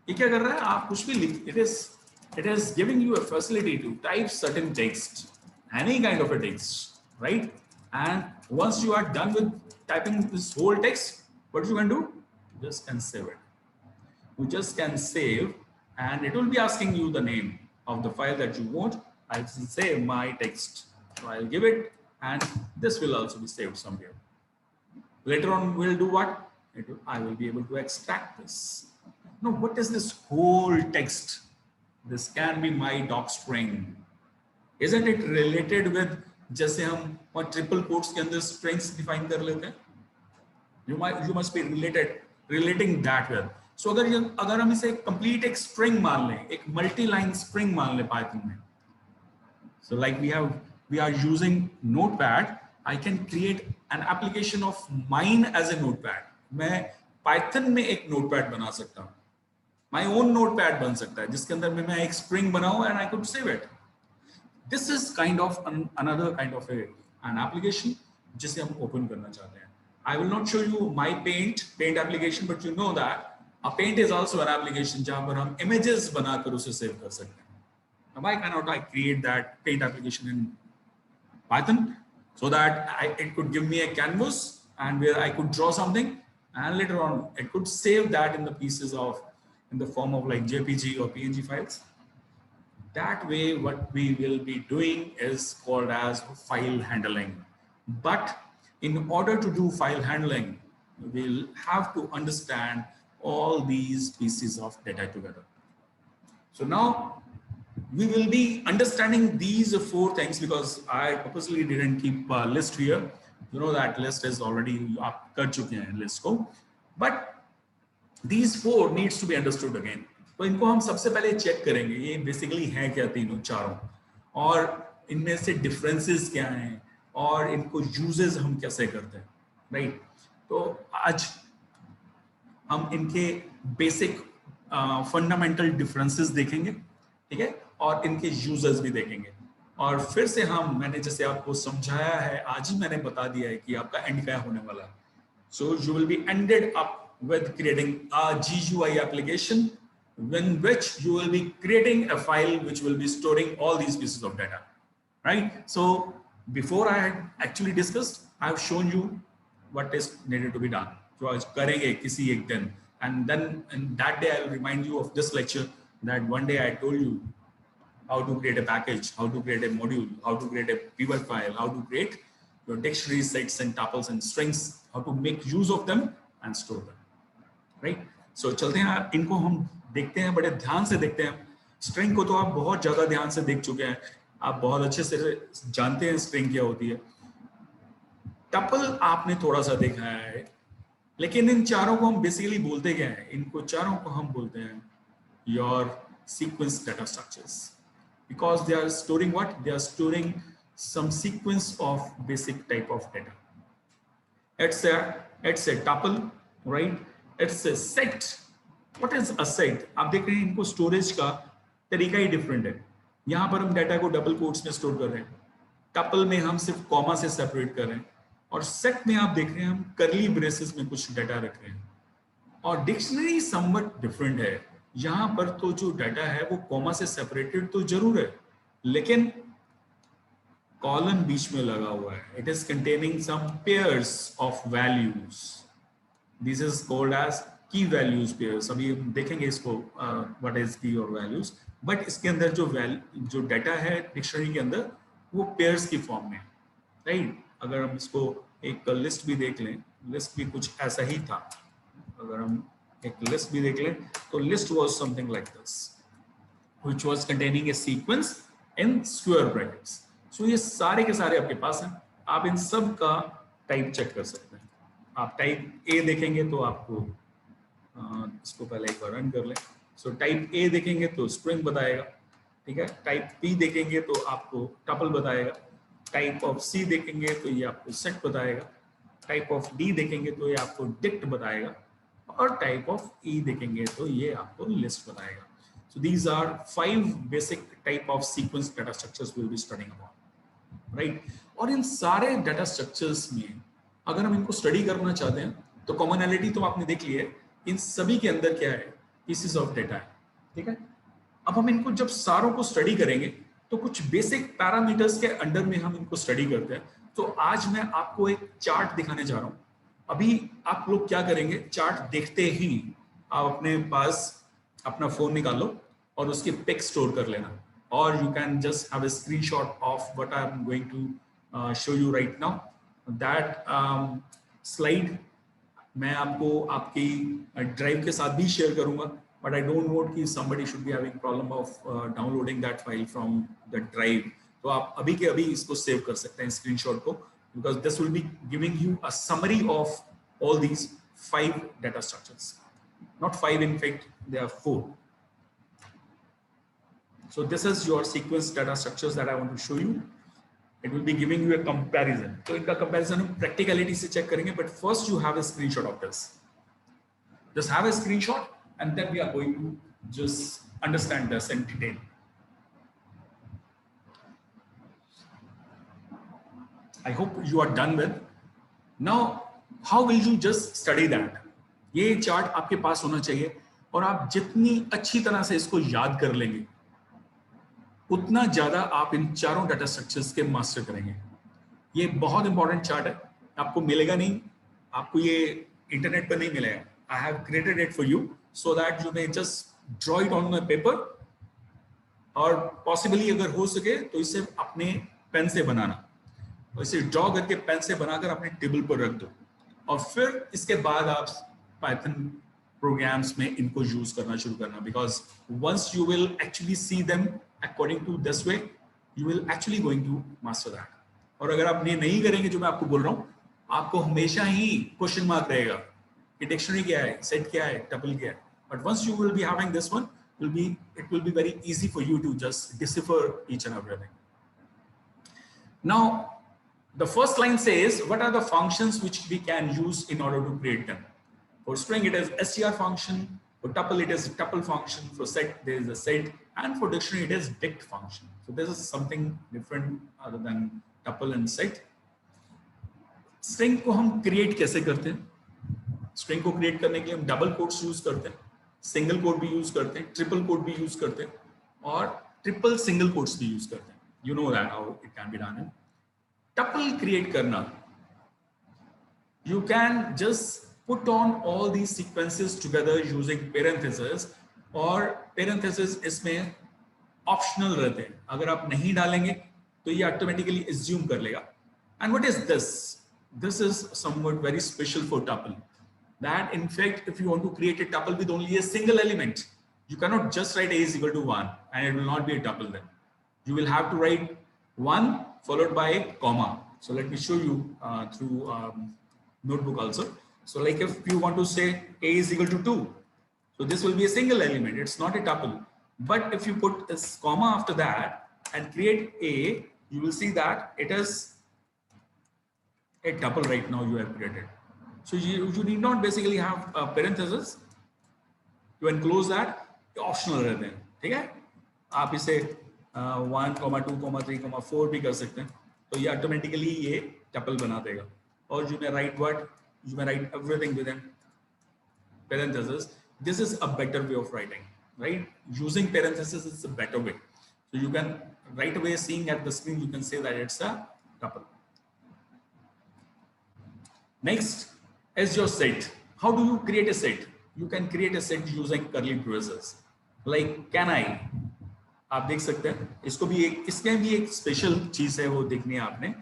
ये क्या कर रहा है? आप कुछ भी लिख. It is giving you a facility to type certain text, any kind of a text, right? And once you are done with typing this whole text, what you can do? You just can save it. You just can save, and it will be asking you the name of the file that you want. I'll say my text. So I'll give it. And this will also be saved somewhere. Later on, we'll do what? I will be able to extract this. Now, what is this whole text? This can be my doc string. Isn't it related with जैसे हम और triple quotes के अंदर strings define कर लेते हैं? You must be relating that with. So अगर हम इसे complete एक string मान लें, एक multi-line string मान लें Python में. So like we are using Notepad, I can create an application of mine as a Notepad. मैं Python में एक Notepad बना सकता हूँ. My own Notepad बन सकता है जिसके अंदर मैं एक string बनाऊँ and I could save it. This is kind of another kind of an application जिसे हम open करना चाहते हैं. I will not show you my paint application, but you know that a paint is also an application जहाँ पर हम images बनाकर उसे save कर सकते हैं. Now why cannot I create that paint application in Python so that it could give me a canvas and where I could draw something and later on it could save that in the form of like JPG or PNG files. That way what we will be doing is called as file handling. But in order to do file handling, we'll have to understand all these pieces of data together. So now we will be understanding these four things because I purposely didn't keep a list here. You know that list is already up कर चुके हैं list को. But these four needs to be understood again. तो इनको हम सबसे पहले check करेंगे ये बेसिकली हैं क्या तीनों चारों और इनमें से डिफरेंसेस क्या हैं और इनको यूजेस हम कैसे करते हैं, राइट? तो आज हम इनके बेसिक फंडामेंटल डिफरेंसेस देखेंगे, ठीक है, और इनके यूजर्स भी देखेंगे और फिर से मैंने जैसे आपको समझाया है आज ही मैंने बता दिया है कि आपका एंड क्या होने वाला है. So you will B ended up with creating a GUI application in which you will be creating a file which will be storing all these pieces of data, right? So before I had actually discussed, I have shown you what is needed to be done. So आज करेंगे किसी एक दिन and then in that day I will remind you of this lecture that one day I told you how to create a package, how to create a module, how to create a pivot file, how to create your dictionary sets and tuples and strings, how to make use of them and store them. Right? So चलते हैं, इनको हम देखते हैं, बड़े ध्यान से देखते हैं. स्ट्रिंग को तो आप बहुत ज्यादा ध्यान से देख चुके हैं, आप बहुत अच्छे से जानते हैं स्ट्रिंग क्या होती है. टपल आपने थोड़ा सा देखा है, लेकिन इन चारों को हम बेसिकली बोलते क्या है? इनको चारों को हम बोलते हैं your sequence data structures because they are storing what? They are storing some sequence of basic type of data. It's a tuple, right? It's a set. What is a set? आप देख रहे हैं इनको स्टोरेज का तरीका ही different है. यहाँ पर हम डाटा को डबल कोट्स में स्टोर कर रहे हैं, टपल में हम सिर्फ कॉमा से सेपरेट कर रहे हैं और सेट में आप देख रहे हैं हम करली ब्रेसेस में कुछ डाटा रख रहे हैं. और डिक्शनरी समवट डिफरेंट है. यहाँ पर तो जो डाटा है वो कॉमा से सेपरेटेड तो जरूर है, लेकिन कॉलन बीच में लगा हुआ है. It is containing some pairs of values. This is called as key values pairs. अभी हम देखेंगे इसको व्हाट इज की और वैल्यूज. बट इसके अंदर जो डाटा है डिक्शनरी के अंदर वो पेयर्स की फॉर्म में, राइट. अगर हम इसको एक लिस्ट भी देख लें, लिस्ट भी कुछ ऐसा ही था. अगर हम एक लिस्ट भी देख लें तो list was something like this which was containing a sequence in square brackets. So ये सारे के सारे आपके पास हैं. आप इन सब का टाइप चेक कर सकते हैं. आप टाइप ए देखेंगे तो आपको इसको पहले एक बार रन कर लें. सो टाइप ए देखेंगे तो स्ट्रिंग बताएगा, ठीक है. टाइप बी देखेंगे तो आपको टपल बताएगा. टाइप ऑफ सी देखेंगे तो ये आपको सेट बताएगा. टाइप ऑफ डी देखेंगे तो ये आपको डिक्ट बताएगा. और टाइप ऑफ ई देखेंगे तो ये आपको लिस्ट बताएगा. So these are 5 basic type of sequence data structures we'll be studying about, right? और इन सारे डाटा स्ट्रक्चर्स में अगर हम इनको स्टडी करना चाहते हैं तो कॉमनैलिटी तो आपने देख ली है. इन सभी के अंदर क्या है, पीसेस ऑफ डेटा है, ठीक है. अब हम इनको जब सारों को स्टडी करेंगे तो कुछ बेसिक पैरामीटर्स के अंडर में हम इनको स्टडी करते हैं. तो आज मैं आपको एक चार्ट दिखाने जा रहा हूँ. अभी आप लोग क्या करेंगे, चार्ट देखते ही आप अपने पास अपना फोन निकाल लो और उसकी पिक स्टोर कर लेना. और you can just have a screenshot of what I am going to show you right now. That slide मैं आपको आपकी ड्राइव के साथ भी शेयर करूंगा. बट आई डोंट वांट कि somebody should be having problem of downloading that file from the drive. तो आप अभी के अभी इसको सेव कर सकते हैं स्क्रीनशॉट को, because this will be giving you a summary of all these 5 data structures. Not 5, in fact, there are 4. So this is your sequence data structures that I want to show you. It will be giving you a comparison. So इनका comparison हम practicality से check करेंगे, but first you have a screenshot of this. Just have a screenshot, and then we are going to just understand this in detail. I hope you are done with. Now, how will you just study that? ये chart आपके पास होना चाहिए, और आप जितनी अच्छी तरह से इसको याद कर लेंगे उतना ज्यादा आप इन चारों डाटा स्ट्रक्चर्स के मास्टर करेंगे. ये बहुत इंपॉर्टेंट चार्ट है, आपको मिलेगा नहीं, आपको ये इंटरनेट पर नहीं मिलेगा. I have created it for you so that you may just draw it on my paper, और पॉसिबली अगर हो सके तो इसे अपने पेन से बनाना, इसे ड्रॉ करके पेन से बनाकर अपने टेबल पर रख दो, और फिर इसके बाद आप पाइथन प्रोग्राम्स में इनको यूज करना शुरू करना. Because once you will actually see them according to this way, you will actually going to master that. और अगर आप ये नहीं करेंगे जो मैं आपको बोल रहा हूँ, आपको हमेशा ही क्वेश्चन मार्क रहेगा कि डिक्शनरी क्या है, सेट क्या है, टपल क्या है. But once you will be having this one, it will be very easy for you to just decipher each and everything. Now, the first line says, what are the functions which we can use in order to create them? For string, it is str function. For tuple, it is tuple function. For set, there is a set. And for dictionary, it is dict function. So this is something different other than tuple and set. String को हम create कैसे करते हैं? String को create करने के लिए हम double quotes use करते हैं, single quote भी use करते हैं, triple quote भी use करते हैं, और triple single quotes भी use करते हैं. You know that how it can be done. Tuple create करना, you can just put on all these sequences together using parentheses, और parentheses इसमें optional रहते हैं. अगर आप नहीं डालेंगे तो ये automatically assume कर लेगा. And what is this? This is somewhat very special for tuple. That in fact, if you want to create a tuple with only a single element, you cannot just write a is equal to 1 and it will not be a tuple then. You will have to write 1 followed by a comma. So let me show you through notebook also. So like if you want to say a is equal to 2, so this will be a single element, it's not a tuple. But if you put a comma after that and create a, you will see that it is a tuple right now you have created. So you need not basically have parentheses to enclose that. Optional रहते हैं, ठीक है. आप इसे 1, 2, 3, 4 भी कर सकते हैं, तो ये ऑटोमेटिकली ये टपल बना देगा. और you may write what? You may write everything within parentheses. This is a better way of writing. right? Using parenthesis is a better way. So you can right away seeing at the screen, you can say that it's a tuple. Next is your set. How do you create a set? You can create a set using curly braces. Like can I? आप देख सकते हैं इसको भी एक इसमें भी एक स्पेशल चीज है वो देखनी है आपने.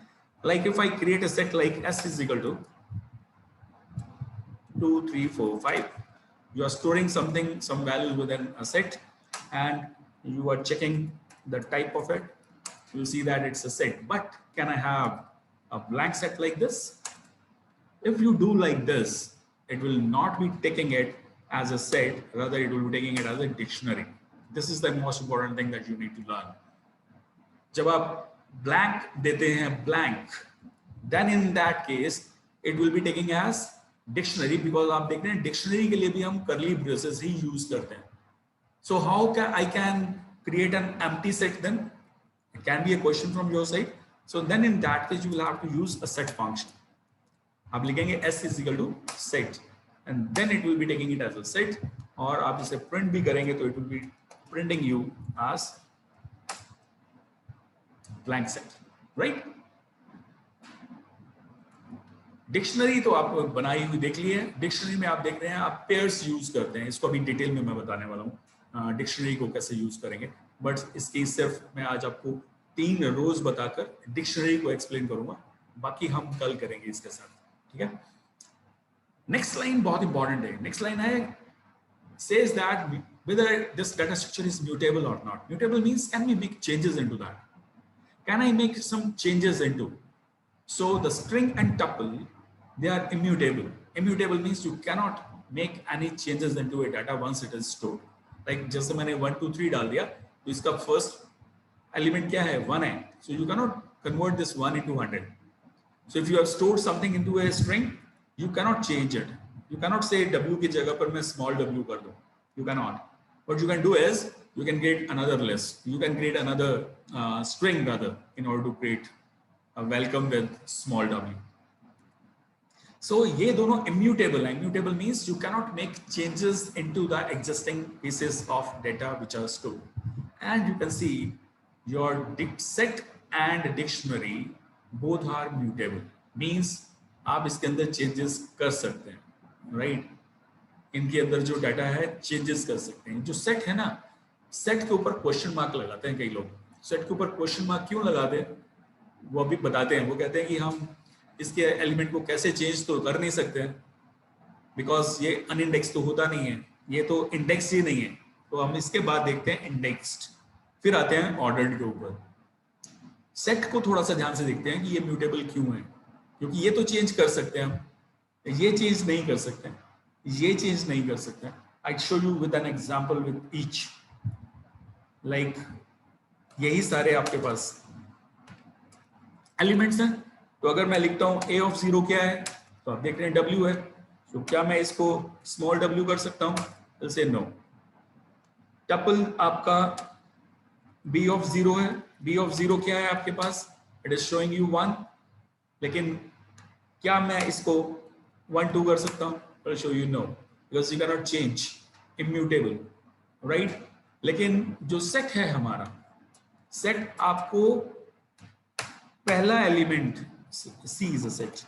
Like if I create a set like s is equal to 2, 3, 4, 5. You are storing something, some value within a set, and you are checking the type of it. You see that it's a set. But can I have a blank set like this? If you do like this, it will not be taking it as a set, rather it will be taking it as a dictionary. This is the most important thing that you need to learn. जब आप blank देते हैं blank, then in that case it will be taking as dictionary, because आप देख रहे हैं dictionary के लिए भी हम curly braces ही use करते हैं. So how can I can create an empty set then? It can be a question from your side. So then in that case you will have to use a set function. आप लिखेंगे s is equal to set, and then it will be taking it as a set, और आप इसे print भी करेंगे तो it will be printing you as blank set, right? Dictionary तो आप बनाई हुई देख ली है. डिक्शनरी में आप देख रहे हैं आप पेयर्स यूज करते हैं. इसको अभी डिटेल में मैं बताने वाला हूँ डिक्शनरी को कैसे यूज करेंगे, बट इसकी सिर्फ मैं आज आपको 3 रोज बताकर डिक्शनरी को एक्सप्लेन करूंगा. बाकी हम कल करेंगे इसके साथ, ठीक है. नेक्स्ट लाइन बहुत इंपॉर्टेंट है. नेक्स्ट लाइन है says that whether this data structure is mutable or not. Mutable means can we make changes into that? Can I make some changes into? So the string and tuple, they are immutable. Immutable means you cannot make any changes into a data once it is stored. Like जैसे मैंने 1, 2, 3 डाल दिया तो इसका first element क्या है? 1 है. So you cannot convert this 1 into 100. So if you have stored something into a string, you cannot change it. You cannot say w की जगह पर मैं small w कर दूं. You cannot. What you can do is you can create another list. You can create another string rather in order to create a welcome with small w. So ये दोनों immutable हैं. Immutable means you cannot make changes into the existing pieces of data which are stored. And you can see your set and dictionary both are mutable. Means आप इसके अंदर changes कर सकते हैं. Right इनके अंदर जो डाटा है चेंजेस कर सकते हैं. जो सेट है ना, सेट के ऊपर क्वेश्चन मार्क लगाते हैं कई लोग. सेट के ऊपर क्वेश्चन मार्क क्यों लगाते हैं वो अभी बताते हैं. वो कहते हैं कि हम इसके एलिमेंट को कैसे चेंज तो कर नहीं सकते हैं बिकॉज ये अनइंडेक्स तो होता नहीं है, ये तो इंडेक्स ही नहीं है. तो हम इसके बाद देखते हैं इंडेक्स्ड, फिर आते हैं ऑर्डर्ड के ऊपर. सेट को थोड़ा सा ध्यान से देखते हैं कि ये म्यूटेबल क्यों है, क्योंकि ये तो चेंज कर सकते हैं हम, ये चीज नहीं कर सकते, ये चीज नहीं कर सकते. I show you with an example with each. Like यही सारे आपके पास एलिमेंट्स हैं. तो अगर मैं लिखता हूं a ऑफ 0 क्या है, तो आप देख रहे हैं w है. तो क्या मैं इसको स्मॉल w कर सकता हूं? तो से नो. टपल आपका b ऑफ 0 है. b ऑफ 0 क्या है आपके पास? It is showing you 1. लेकिन क्या मैं इसको 1, 2 कर सकता हूं? I'll show you no, because you cannot change, immutable, right? लेकिन जो सेट है हमारा, सेट आपको पहला element c is a set.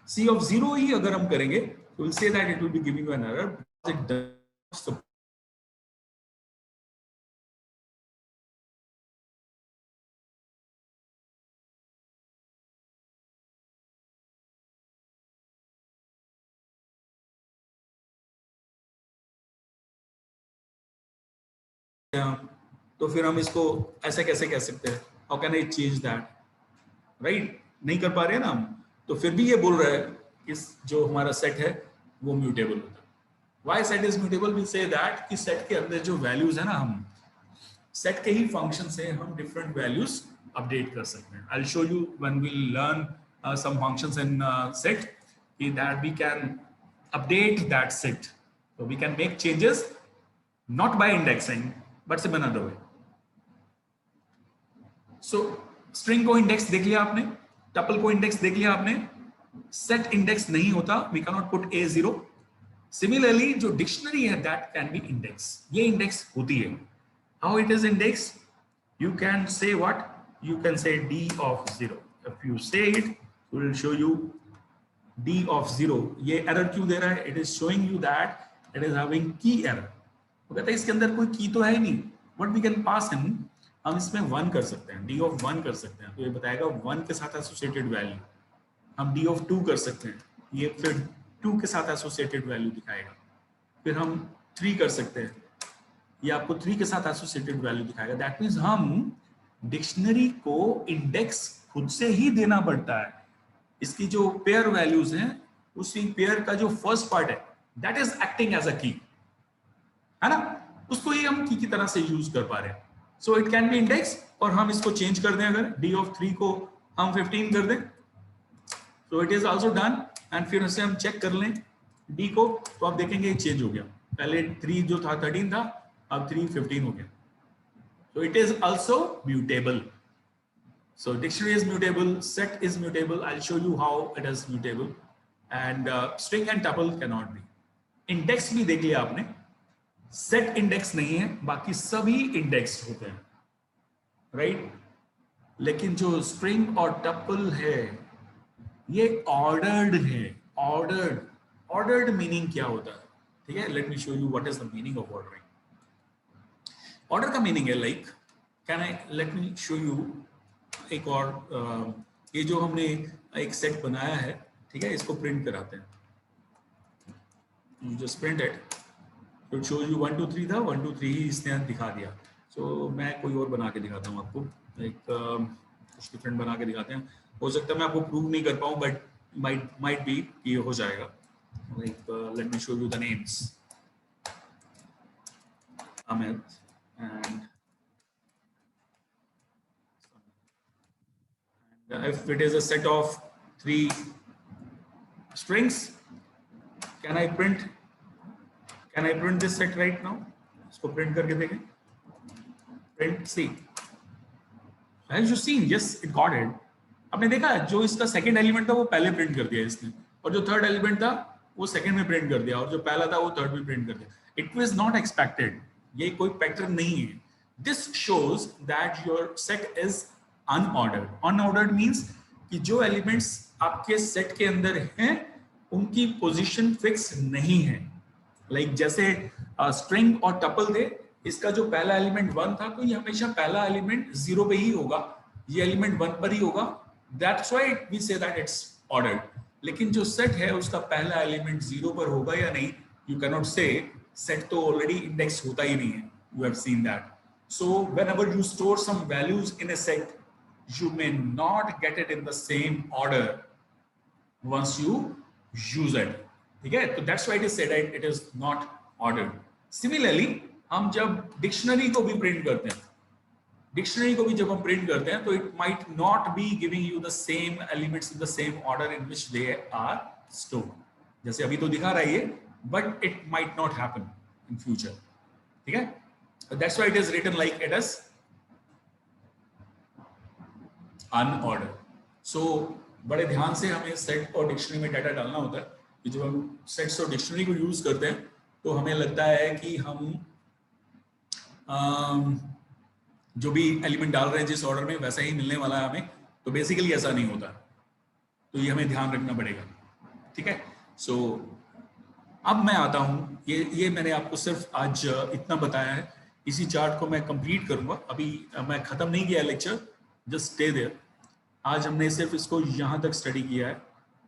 c of 0 ही अगर हम करेंगे तो we'll say that it will be giving you an error. It does support. तो फिर हम इसको ऐसे कैसे कह सकते हैं? How can I change that? Right, नहीं कर पा रहे हैं ना हम. तो फिर भी ये बोल रहा है इस जो हमारा सेट है वो म्यूटेबल होता है. Why set is mutable? We say that कि सेट के अंदर जो वैल्यूज है ना, हम सेट के ही फंक्शन से हम डिफरेंट वैल्यूज अपडेट कर सकते हैं. I will show you when we learn some functions in set that we can update that set. So we can make changes not by indexing but some another way. So string को index देख लिया आपने, tuple को index देख लिया आपने. Set index नहीं होता, we cannot put a0. Similarly जो डिक्शनरी है दैट कैन बी इंडेक्स, ये इंडेक्स होती है. How it is index? You can say what, you can say d of 0. If you say it it will show you d of 0. ये error क्यों दे रहा है? It is showing you that it is having key error. वो कहता है इसके अंदर कोई की तो है ही नहीं. व्हाट वी कैन पास इन, हम इसमें 1 कर सकते हैं, d of 1 कर सकते हैं, तो ये बताएगा 1 के साथ एसोसिएटेड वैल्यू. हम d of 2 कर सकते हैं, ये फिर 2 के साथ एसोसिएटेड वैल्यू दिखाएगा. फिर हम 3 कर सकते हैं, ये आपको 3 के साथ एसोसिएटेड वैल्यू दिखाएगा. दैट मीन्स हम डिक्शनरी को इंडेक्स खुद से ही देना पड़ता है. इसकी जो पेयर वैल्यूज हैं, उसी पेयर का जो फर्स्ट पार्ट है that is acting as a key, है ना, उसको ही हम की तरह से यूज कर पा रहे हैं. So it can be index. और हम इसको चेंज कर दें, अगर d of 3 को हम 15 कर दें, so it is also done. And फिर उसे हम चेक कर लें d को, तो आप देखेंगे ये चेंज हो गया. पहले 3 जो था 13 था, अब 3 15 हो गया. So it is also mutable. So dictionary is mutable, set is mutable. I'll show you how it is mutable. And string and tuple cannot be. Index भी देख लिया आपने, set index नहीं है, बाकी सभी indexed होते हैं, right? लेकिन जो string और tuple है ये ordered है. Ordered meaning क्या होता है? ठीक है, let me show you what is the meaning of ordering. Order का meaning है like, let me show you एक और, ये जो हमने एक सेट बनाया है, ठीक है, इसको प्रिंट कराते हैं. You just print it. It shows you 1 2 3 था, 1 2 3 ही इसने दिखा दिया. So मैं कोई और बना के दिखाता हूँ आपको, एक कुछ डिफरेंट बना के दिखाते हैं. हो सकता है मैं आपको प्रूव नहीं कर पाऊँ, बट might be ये हो जाएगा. Like let me show you the names. Ahmed and if it is a set of 3 strings, can I print this set right now? इसको print करके देखें. Print C. As you seen, yes, it got it. आपने देखा जो इसका second element था वो पहले प्रिंट कर दिया इसने, और जो थर्ड एलिमेंट था वो सेकंड में प्रिंट कर दिया, और जो पहला था वो थर्ड में प्रिंट कर दिया. It was not expected. ये कोई पैटर्न नहीं है. This shows that your set is unordered. Unordered means कि जो एलिमेंट्स आपके सेट के अंदर हैं उनकी पोजीशन फिक्स नहीं है. लाइक जैसे स्ट्रिंग और टपल थे, इसका जो पहला एलिमेंट 1 था, तो ये हमेशा पहला एलिमेंट 0 पे ही होगा, ये एलिमेंट 1 पर ही होगा. That's why we say that it's ordered. लेकिन जो सेट है उसका पहला एलिमेंट 0 पर होगा या नहीं, you cannot say. सेट तो ऑलरेडी इंडेक्स होता ही नहीं है. You have seen that. So whenever you store some values in a set, you may not get it in the same order once you use it. ठीक है, तो that's why it is said that it is not ordered. Similarly, हम जब dictionary को भी print करते हैं, जब हम प्रिंट करते हैं, तो it might not be giving you the same elements in the same order in which they are stored. जैसे अभी तो दिखा रहा है, but it might not happen in future. ठीक है, that's why it is written like it is unordered. So बड़े ध्यान से हमें सेट और डिक्शनरी में डाटा डालना होता है. कि जब हम सेट्स और डिक्शनरी को यूज करते हैं तो हमें लगता है कि हम जो भी एलिमेंट डाल रहे हैं जिस ऑर्डर में वैसा ही मिलने वाला है हमें, तो बेसिकली ऐसा नहीं होता. तो ये हमें ध्यान रखना पड़ेगा. ठीक है, सो अब मैं आता हूँ, ये मैंने आपको सिर्फ आज इतना बताया है. इसी चार्ट को मैं कंप्लीट करूंगा. अभी मैं खत्म नहीं किया लेक्चर, जस्ट स्टे देयर. आज हमने सिर्फ इसको यहाँ तक स्टडी किया है.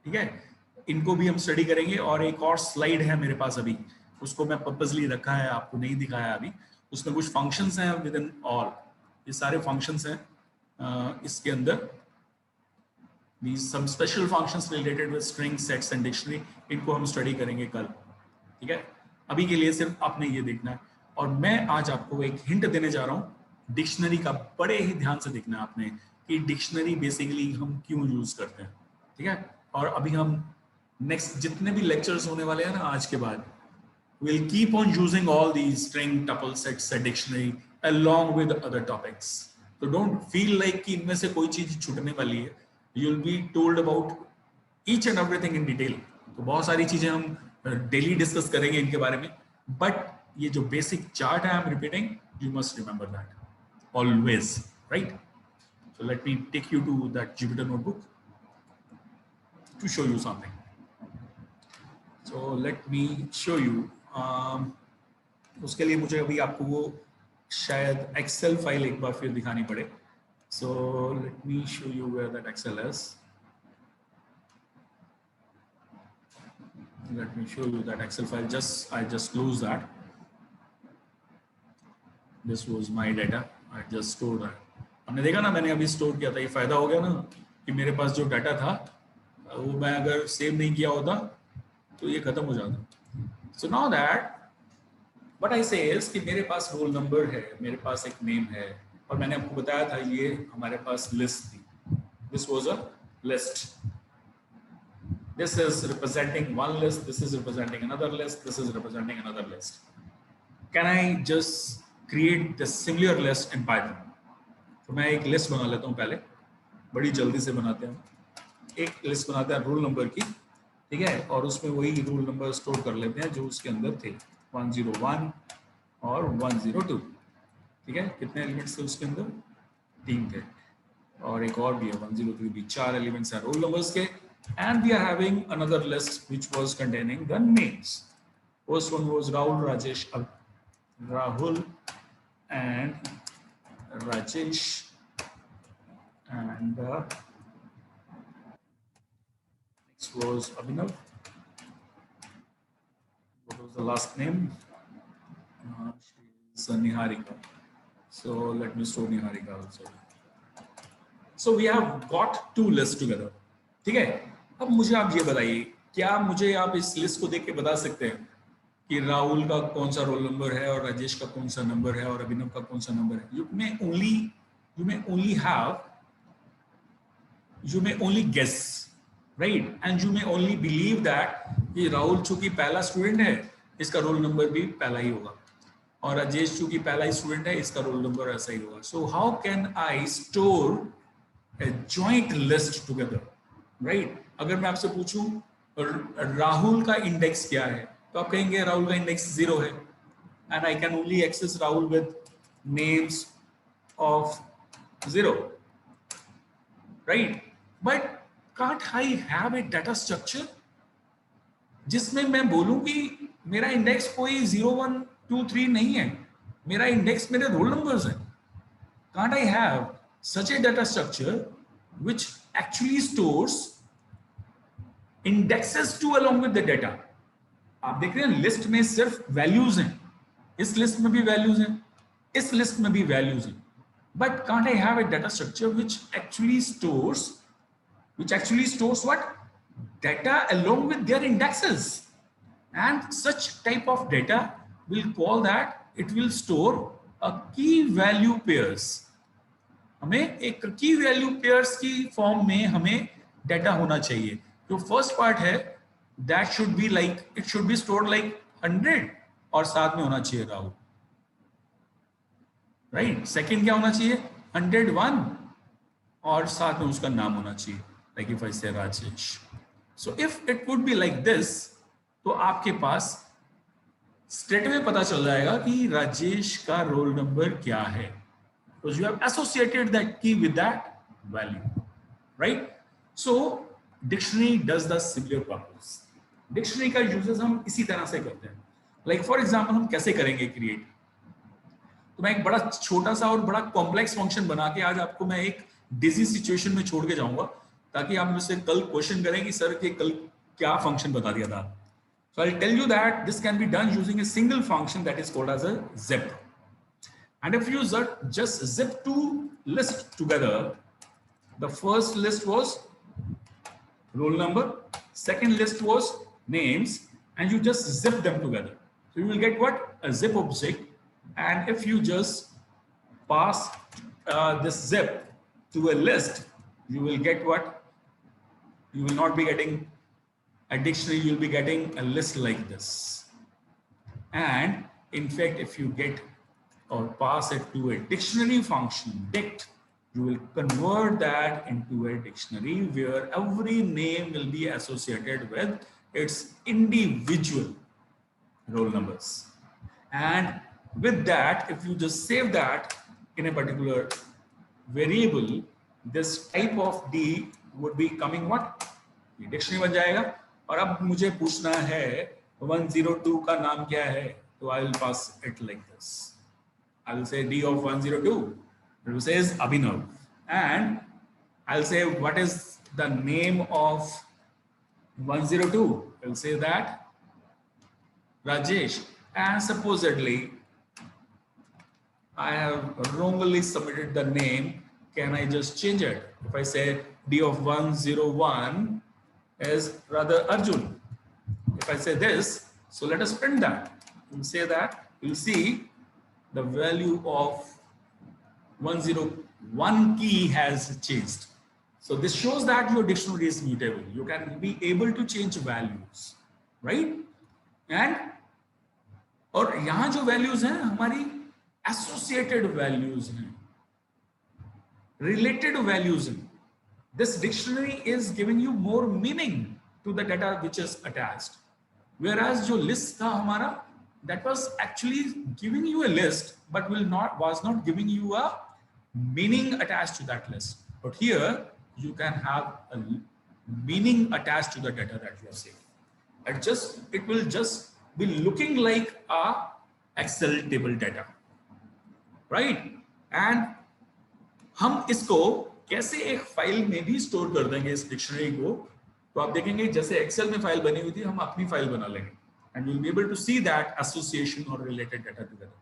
ठीक है, इनको भी हम स्टडी करेंगे. और एक और स्लाइड है मेरे पास अभी, उसको मैं पर्पसली रखा है, आपको नहीं दिखाया अभी. उसमें कुछ फंक्शंस हैं विद इन ऑल, ये सारे फंक्शंस हैं इसके अंदर. These some special functions related with string, sets and dictionary, इनको हम स्टडी करेंगे कल. ठीक है, अभी के लिए सिर्फ आपने ये देखना है. और मैं आज आपको एक हिंट देने जा रहा हूँ डिक्शनरी का. बड़े ही ध्यान से देखना है आपने कि डिक्शनरी बेसिकली हम क्यों यूज करते हैं. ठीक है, और अभी हम नेक्स्ट जितने भी लेक्चर्स होने वाले हैं ना आज के बाद, we'll keep on using all these string, tuple, set, dictionary along with other topics. So don't feel like कि इनमें से कोई चीज छूटने वाली है. You'll be told about each and everything in detail. तो बहुत सारी चीजें हम डेली डिस्कस करेंगे इनके बारे में, बट ये जो बेसिक चार्ट है I am repeating, you must remember that always, right? So let me take you to that Jupyter notebook to show you something. So let me show you. उसके लिए मुझे अभी आपको वो शायद एक्सेल फाइल एक बार फिर दिखानी पड़े. So let me show you where that Excel is. Let me show you that Excel file. I just closed that. This was my data. I just stored that. हमने देखा ना, मैंने अभी स्टोर किया था. ये फायदा हो गया ना कि मेरे पास जो डाटा था वो मैं अगर सेव नहीं किया होता तो ये खत्म हो जाता. So now that what I say is कि मेरे पास रोल नंबर है, मेरे पास एक नेम है, और मैंने आपको बताया था ये हमारे पास लिस्ट थी. This was a list. This is representing one list, this is representing another list, this is representing another list. Can I just create the similar list in Python? तो मैं एक लिस्ट बना लेता हूँ पहले, बड़ी जल्दी से बनाते हैं. एक लिस्ट बनाते हैं रोल नंबर की, ठीक है, और उसमें वही रोल नंबर स्टोर कर लेते हैं जो उसके अंदर थे, 101 और 102. ठीक है, कितने एलिमेंट्स थे उसके अंदर? 3 थे, और एक और भी है 103 भी. 4 एलिमेंट्स हैं रोल नंबर्स के. And we are having another list which was containing the names. First one was Rahul, Rajesh, Rahul and Rajesh, and next was Abhinav. What was the last name? She is Niharika. So let me store Niharika also. So we have got 2 lists together. ठीक है. अब मुझे आप ये बताइए, क्या मुझे आप इस लिस्ट को देख के बता सकते हैं कि राहुल का कौन सा रोल नंबर है और राजेश का कौन सा नंबर है और अभिनव का कौन सा नंबर है? You may only guess, right? And you may only believe that कि राहुल चूंकि पहला स्टूडेंट है, इसका रोल नंबर भी पहला ही होगा, और राजेश चूंकि पहला ही स्टूडेंट है, इसका रोल नंबर ऐसा ही होगा. So how can I store a joint list together? Right. अगर मैं आपसे पूछूं राहुल का इंडेक्स क्या है, तो आप कहेंगे राहुल का इंडेक्स 0 है, and I can only access Rahul with names of 0, right. But can't I have a data structure जिसमें मैं बोलूं कि मेरा इंडेक्स कोई 0, 1, 2, 3 नहीं है, मेरा इंडेक्स मेरे रोल नंबर्स है. Can't I have such A data structure which actually stores indexes to along with the data. आप देख रहे हैं लिस्ट में सिर्फ वैल्यूज हैं, इस लिस्ट में भी वैल्यूज हैं, इस लिस्ट में भी वैल्यूज हैं, but can't I have a data structure which actually stores what? Data along with their indexes. And such type of data will call that it will store a key value pairs. हमें एक की value pairs की form में हमें data होना चाहिए. जो first part है that should be like, it should be stored like 100 और साथ में होना चाहिए राहुल, राइट. सेकंड क्या होना चाहिए? 101 और साथ में उसका नाम होना चाहिए, लाइक इफ आई से Rajesh. So if it would be like this, तो आपके पास स्ट्रेट में पता चल जाएगा कि राजेश का रोल नंबर क्या है, because you have associated that key with that value, right? So dictionary does the similar purpose. Dictionary का यूजेस हम इसी तरह से करते हैं. Like for example, हम कैसे करेंगे क्रिएट? तो मैं एक बड़ा छोटा सा और बड़ा कॉम्प्लेक्स फंक्शन बना के आज आपको मैं एक डिजी सिचुएशन में छोड़ के जाऊंगा, ताकि आप मुझसे कल क्वेश्चन करें कि सर के कल क्या फंक्शन बता दिया था. So I'll tell you that this can be done using a single function that is called as a zip. And if you just zip 2 lists together, the first list was roll number, second list was names, and you just zip them together. So you will get what? A zip object. And if you just pass this zip to a list, you will get what? You will not be getting a dictionary, you will be getting a list like this. And in fact, if you get or pass it to a dictionary function, dict, you will convert that into a dictionary where every name will be associated with it's individual roll numbers. And with that, if you just save that in a particular variable, this type of D would be coming what? ये dictionary बन जाएगा. और अब मुझे पूछना है 102 का नाम क्या है, तो I will pass it like this. I will say D of 102. It will say Abhinav, and I'll say what is the name of 102. I will say that Rajesh, and supposedly I have wrongly submitted the name. Can I just change it? If I say D of 101 is rather Arjun. If I say this, so let us print that. We'll say that, we'll see the value of 101 key has changed. So this shows that your dictionary is mutable. You can be able to change values, right? And और यहाँ जो values हैं हमारी associated values हैं, related values हैं. This dictionary is giving you more meaning to the data which is attached. Whereas जो list था हमारा, that was actually giving you a list, but was not giving you a meaning attached to that list. But here you can have a meaning attached to the data that you are saving. It will just be looking like a Excel table data, right? And हम इसको कैसे एक file में भी store कर देंगे इस dictionary को, तो आप देखेंगे जैसे एक्सेल में फाइल बनी हुई थी, हम अपनी फाइल बना लेंगे, and we'll be able to see that association or related data together.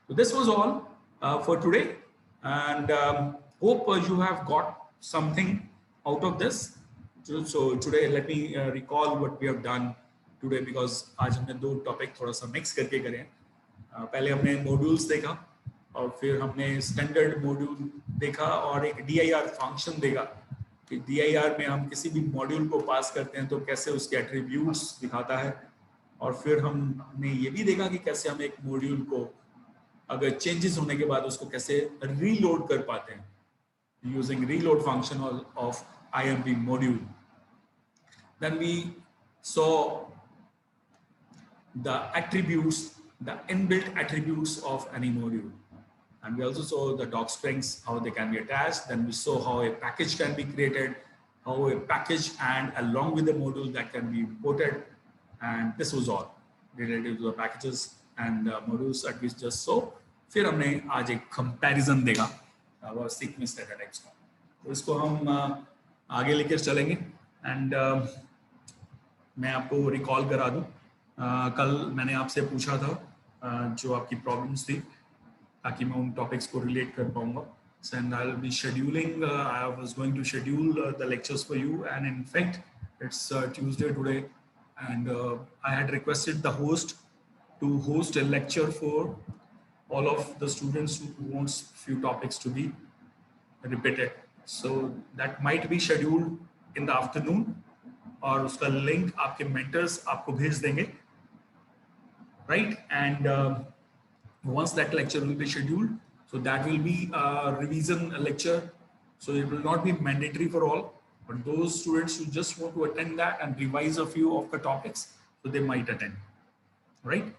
So this was all for today, and hope you have got something out of this. So today let me recall what we have done today, because आज हमने दो topic थोड़ा सा mix करके करे हैं. पहले हमने मॉड्यूल्स देखा, और फिर हमने स्टैंडर्ड मॉड्यूल देखा, और एक DIR फंक्शन देखा कि DIR में हम किसी भी मॉड्यूल को पास करते हैं तो कैसे उसके एट्रीब्यूट्स दिखाता है. और फिर हमने ये भी देखा कि कैसे हम एक मॉड्यूल को अगर चेंजेस होने के बाद उसको कैसे रीलोड कर पाते हैं using reload function of IMP module. Then we saw the attributes, the inbuilt attributes of any module. And we also saw the doc strings, how they can be attached. Then we saw how a package can be created, how a package and along with the module that can be imported. And this was all related to the packages and modules that we just saw. फिर हमने आज एक comparison देखा sequence data types का, तो इसको हम आगे लेकर चलेंगे. And मैं आपको रिकॉल करा दूं, कल मैंने आपसे पूछा था जो आपकी प्रॉब्लम्स थी, ताकि मैं उन टॉपिक्स को रिलेट कर पाऊंगा. And I'll be scheduling, I was going to schedule the lectures for you, and in fact it's Tuesday today, and I had requested the host to host a lecture for all of the students who wants few topics to be repeated. So that might be scheduled in the afternoon, और उसका link आपके mentors आपको भेज देंगे, right? And once that lecture will be scheduled, so that will be a revision lecture, so it will not be mandatory for all, but those students who just want to attend that and revise a few of the topics, so they might attend, right?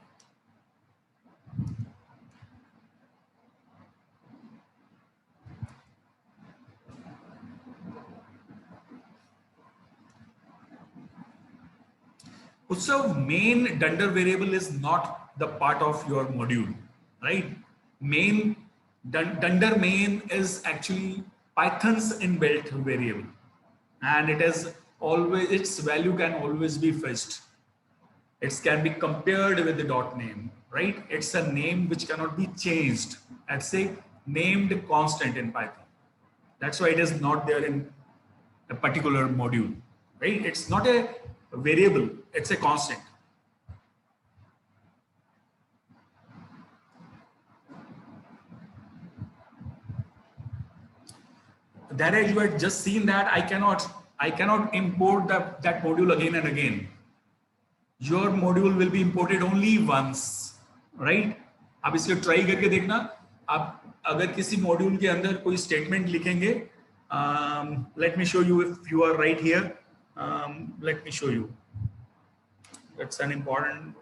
Utsav, main dunder variable is not the part of your module, right? Main dunder main is actually Python's inbuilt variable, and it is always, its value can always be fetched. It can be compared with the dot name, right? It's a name which cannot be changed. It's a named constant in Python. That's why it is not there in a particular module, right? It's not a variable, it's a constant. That as you had just seen that I cannot import that module again and again. Your module will be imported only once, right? आप इसको try करके देखना. आप अगर किसी module के अंदर कोई स्टेटमेंट लिखेंगे, let me show you if you are right here. Let me show you. That's an important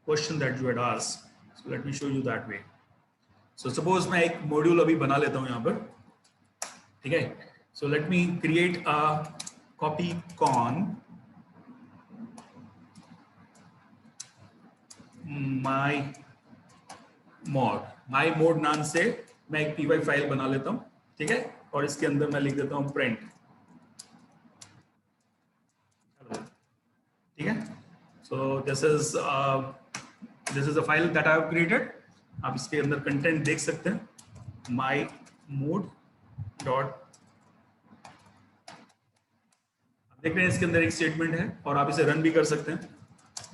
question that you had asked. So let me show you that way. So suppose मैं एक module अभी बना लेता हूँ यहाँ पर, ठीक है? So let me create a copy con my mod नाम से मैं एक py फाइल बना लेता हूँ, ठीक है? और इसके अंदर मैं लिख देता हूँ print, ठीक है? So this is a file that I have created. आप इसके अंदर कंटेंट देख सकते हैं, my mod dot, देख रहे हैं इसके अंदर एक स्टेटमेंट है और आप इसे रन भी कर सकते हैं.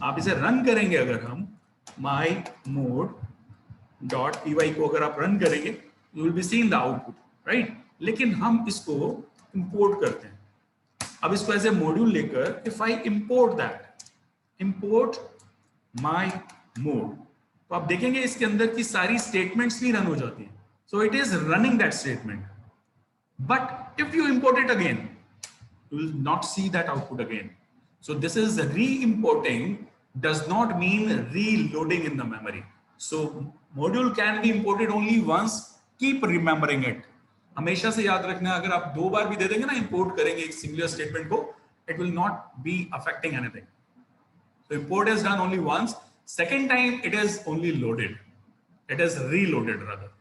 आप इसे रन करेंगे अगर हम my mod डॉट py को अगर आप रन करेंगे, you will be seeing the output, right? लेकिन हम इसको इंपोर्ट करते हैं. अब इसको ऐसे मॉड्यूल लेकर if I import that, import my mode, तो आप देखेंगे इसके अंदर की सारी स्टेटमेंट्स भी रन हो जाती हैं. So it is running that statement. But if you import it again, you will not see that output again. So this is re-importing does not mean reloading in the memory. So module can be imported only once. Keep remembering it. हमेशा से याद रखना, अगर आप 2 बार भी दे देंगे ना, import करेंगे एक singular statement को, it will not be affecting anything. So import is done only once. Second time it is only loaded. It is reloaded rather.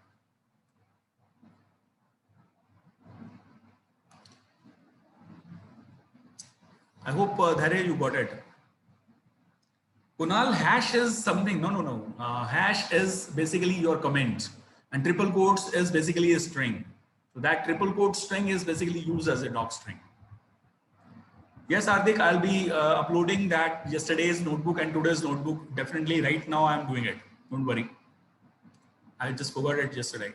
I hope Dharya, you got it. Kunal, hash is something. No. Hash is basically your comment, and triple quotes is basically a string. So that triple quote string is basically used as a doc string. Yes, Hardik, I'll be uploading that yesterday's notebook and today's notebook. Definitely, right now I'm doing it. Don't worry. I just forgot it yesterday.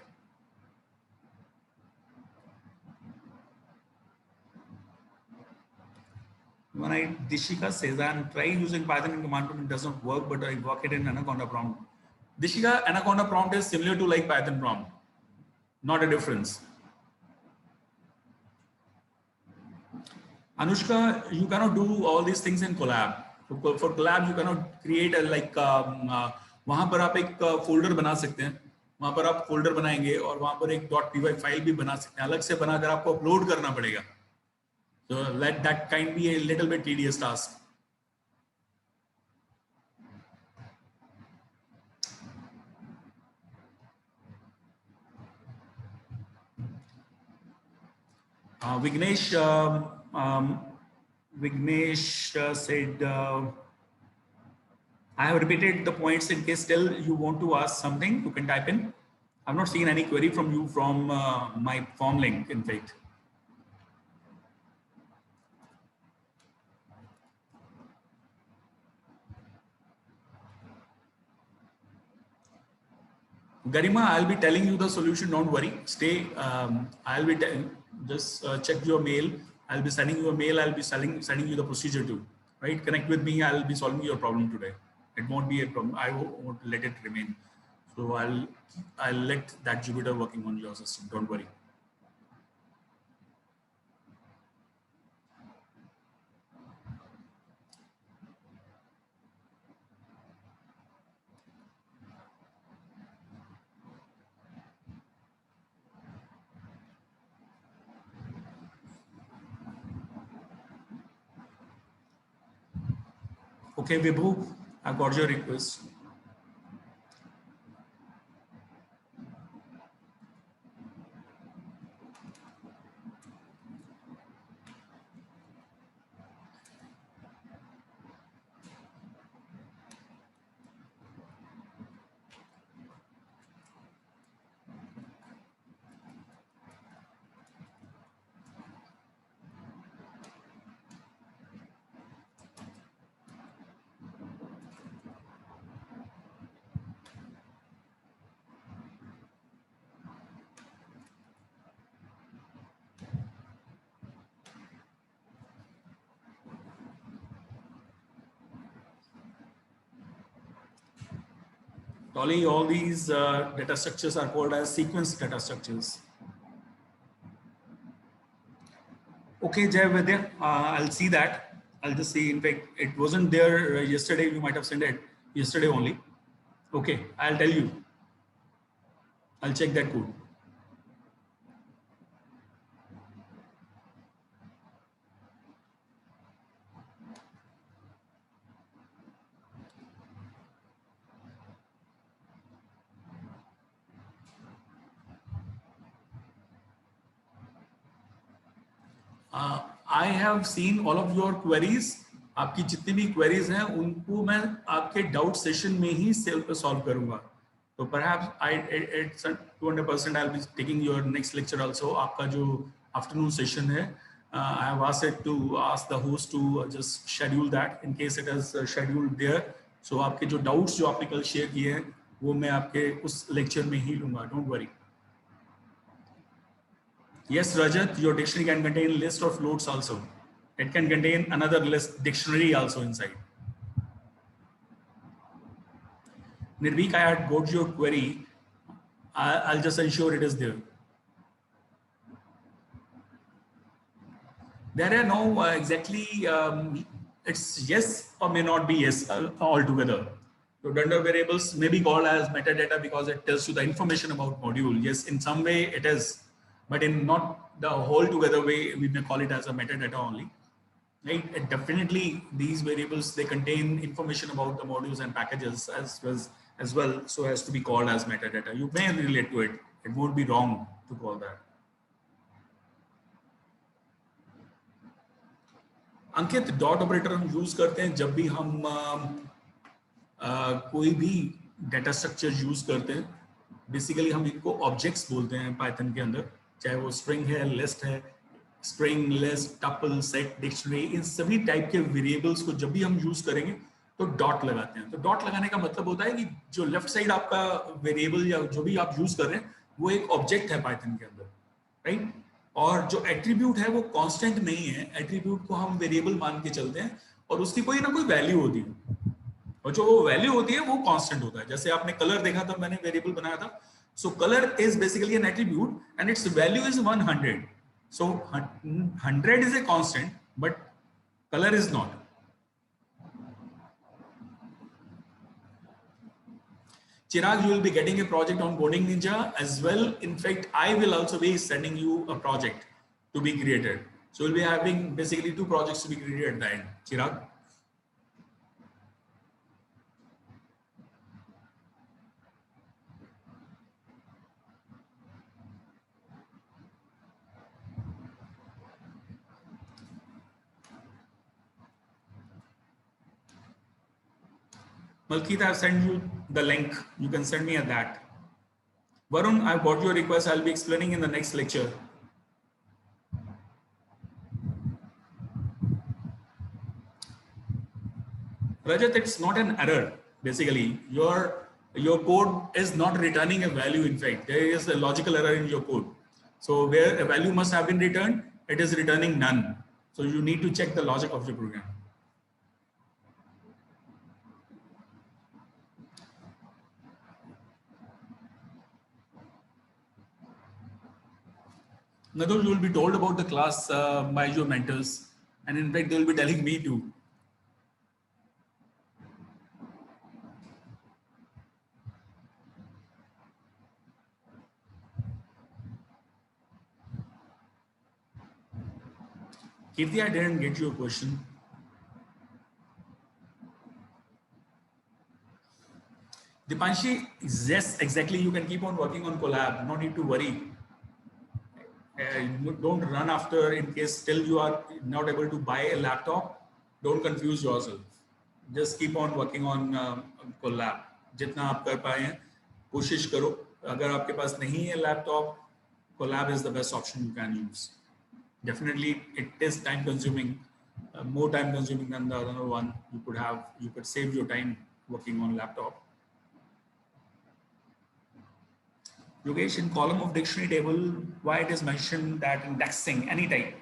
When Dishika says, I'm trying using Python in command prompt, it does not work, but I work it in Anaconda prompt. Dishika, Anaconda prompt is similar to like Python prompt, not a difference. Anushka, you cannot do all these things in Colab. For Colab, you cannot create a like वहाँ पर आप एक folder बना सकते हैं. वहाँ पर आप folder बनाएंगे और वहाँ पर एक .py फाइल भी बना सकते हैं. अलग से बनाकर आपको upload करना पड़ेगा. So let that kind be a little bit tedious task. Vignesh said, I have repeated the points in case still you want to ask something, you can type in. I've not seen any query from you from my form link, in fact. Garima, I'll be telling you the solution. Don't worry. Stay. I'll be just check your mail. I'll be sending you a mail. I'll be sending you the procedure too. Right? Connect with me. I'll be solving your problem today. It won't be a problem. I won't let it remain. So I'll let that Jupyter working on your system. Don't worry. Okay, Vibhu, I got your request. Tolly, all these data structures are called as sequence data structures. Okay, Jay Vidya, I'll see that. I'll just see. In fact, it wasn't there yesterday. You might have sent it yesterday only. Okay, I'll tell you. I'll check that code. I have seen all of your queries. आपकी जितनी भी queries हैं उनको मैं आपके doubt session में ही solve करूँगा. तो perhaps it's 200% I'll be taking your next lecture also. आपका जो afternoon session है, I have asked it to ask the host to just schedule that in case it is scheduled there. So आपके जो doubts जो आपने कल share किए हैं वो मैं आपके उस lecture में ही लूँगा. Don't worry. Yes, Rajat, your dictionary can contain list of floats also. It can contain another list dictionary also inside. Nirvik, I had got your query. I'll just ensure it is there. There are no exactly, it's yes or may not be yes altogether. So Dunder variables may be called as metadata because it tells you the information about module. Yes, in some way it is, but in not the whole together way, we may call it as a metadata only. Right? And definitely these variables, they contain information about the modules and packages as well. So has to be called as metadata. You may relate to it. It won't be wrong to call that. Ankit, dot operator हम use करते हैं जब भी हम कोई भी data structure use करते हैं. बेसिकली हम इनको ऑब्जेक्ट्स बोलते हैं पाइथन के अंदर, चाहे वो स्ट्रिंग है, लिस्ट है, string, list, tuple, set, dictionary, इन सभी टाइप के वेरिएबल्स को जब भी हम यूज करेंगे तो डॉट लगाते हैं. तो डॉट लगाने का मतलब होता है कि जो लेफ्ट साइड आपका वेरिएबल या जो भी आप यूज कर रहे हैं वो एक ऑब्जेक्ट है पाइथन के अंदर, राइट. और जो एट्रीब्यूट है वो कांस्टेंट नहीं है. एट्रीब्यूट को हम वेरिएबल मान के चलते हैं और उसकी कोई ना कोई वैल्यू होती है, और जो वो वैल्यू होती है वो कांस्टेंट होता है. जैसे आपने कलर देखा था, मैंने वेरिएबल बनाया था. So colour is basically an attribute and its value is 100. So 100 is a constant, but color is not. Chirag, you will be getting a project on Coding Ninja as well. In fact, I will also be sending you a project to be created. So we'll be having basically 2 projects to be created at the end. Chirag. Malkit, I've sent you the link. You can send me at that. Varun, I've got your request. I'll be explaining in the next lecture. Rajat, it's not an error. Basically, your code is not returning a value. In fact, there is a logical error in your code. So where a value must have been returned, it is returning none. So you need to check the logic of your program. Nadul, you will be told about the class by your mentors, and in fact, they will be telling me too. Kirti, I didn't get your question. Dipanshi, yes, exactly. You can keep on working on Collab. No need to worry. Don't run after in case still you are not able to buy a laptop. Don't confuse yourself. Just keep on working on Collab. जितना आप कर पाए हैं कोशिश करो. अगर आपके पास नहीं है laptop, Collab is the best option you can use. Definitely, it is time consuming, more time consuming than the other one. You could save your time working on laptop. Yogesh, in column of dictionary table, why it is mentioned that indexing any type?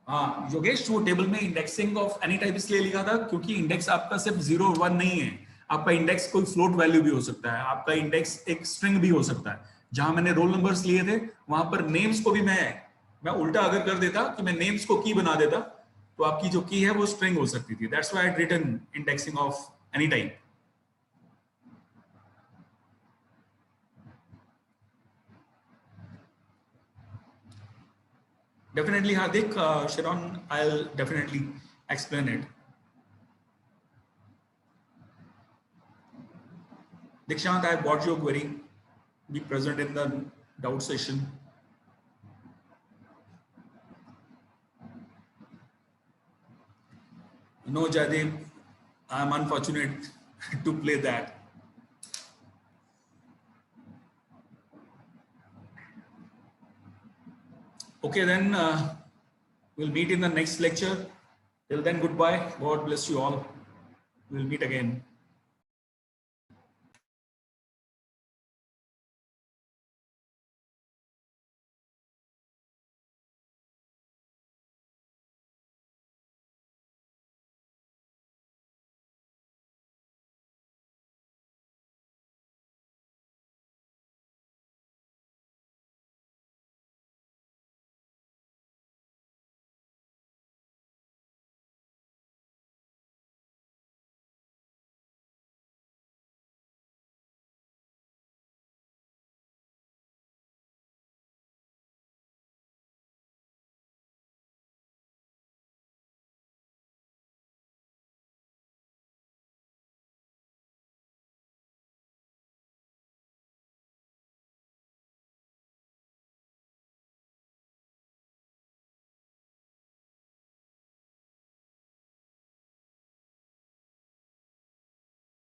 हाँ योगेश, वो table में indexing of any type इसलिए लिखा था क्योंकि index आपका सिर्फ 0 और 1 नहीं है. आपका इंडेक्स कोई फ्लोट वैल्यू भी हो सकता है, आपका इंडेक्स एक स्ट्रिंग भी हो सकता है. जहां मैंने रोल नंबर्स लिए थे वहां पर नेम्स को भी मैं मैं उल्टा अगर कर देता कि मैं नेम्स को की बना देता, तो आपकी जो की है वो स्ट्रिंग हो सकती थी. That's why I written indexing of any type. Definitely, Hardik, Sharon, I'll definitely explain it. Dikshant, I bought your query. Be present in the doubt session. No, Jaidev, I'm unfortunate to play that. Okay, then we'll meet in the next lecture. Till then, goodbye. God bless you all. We'll meet again.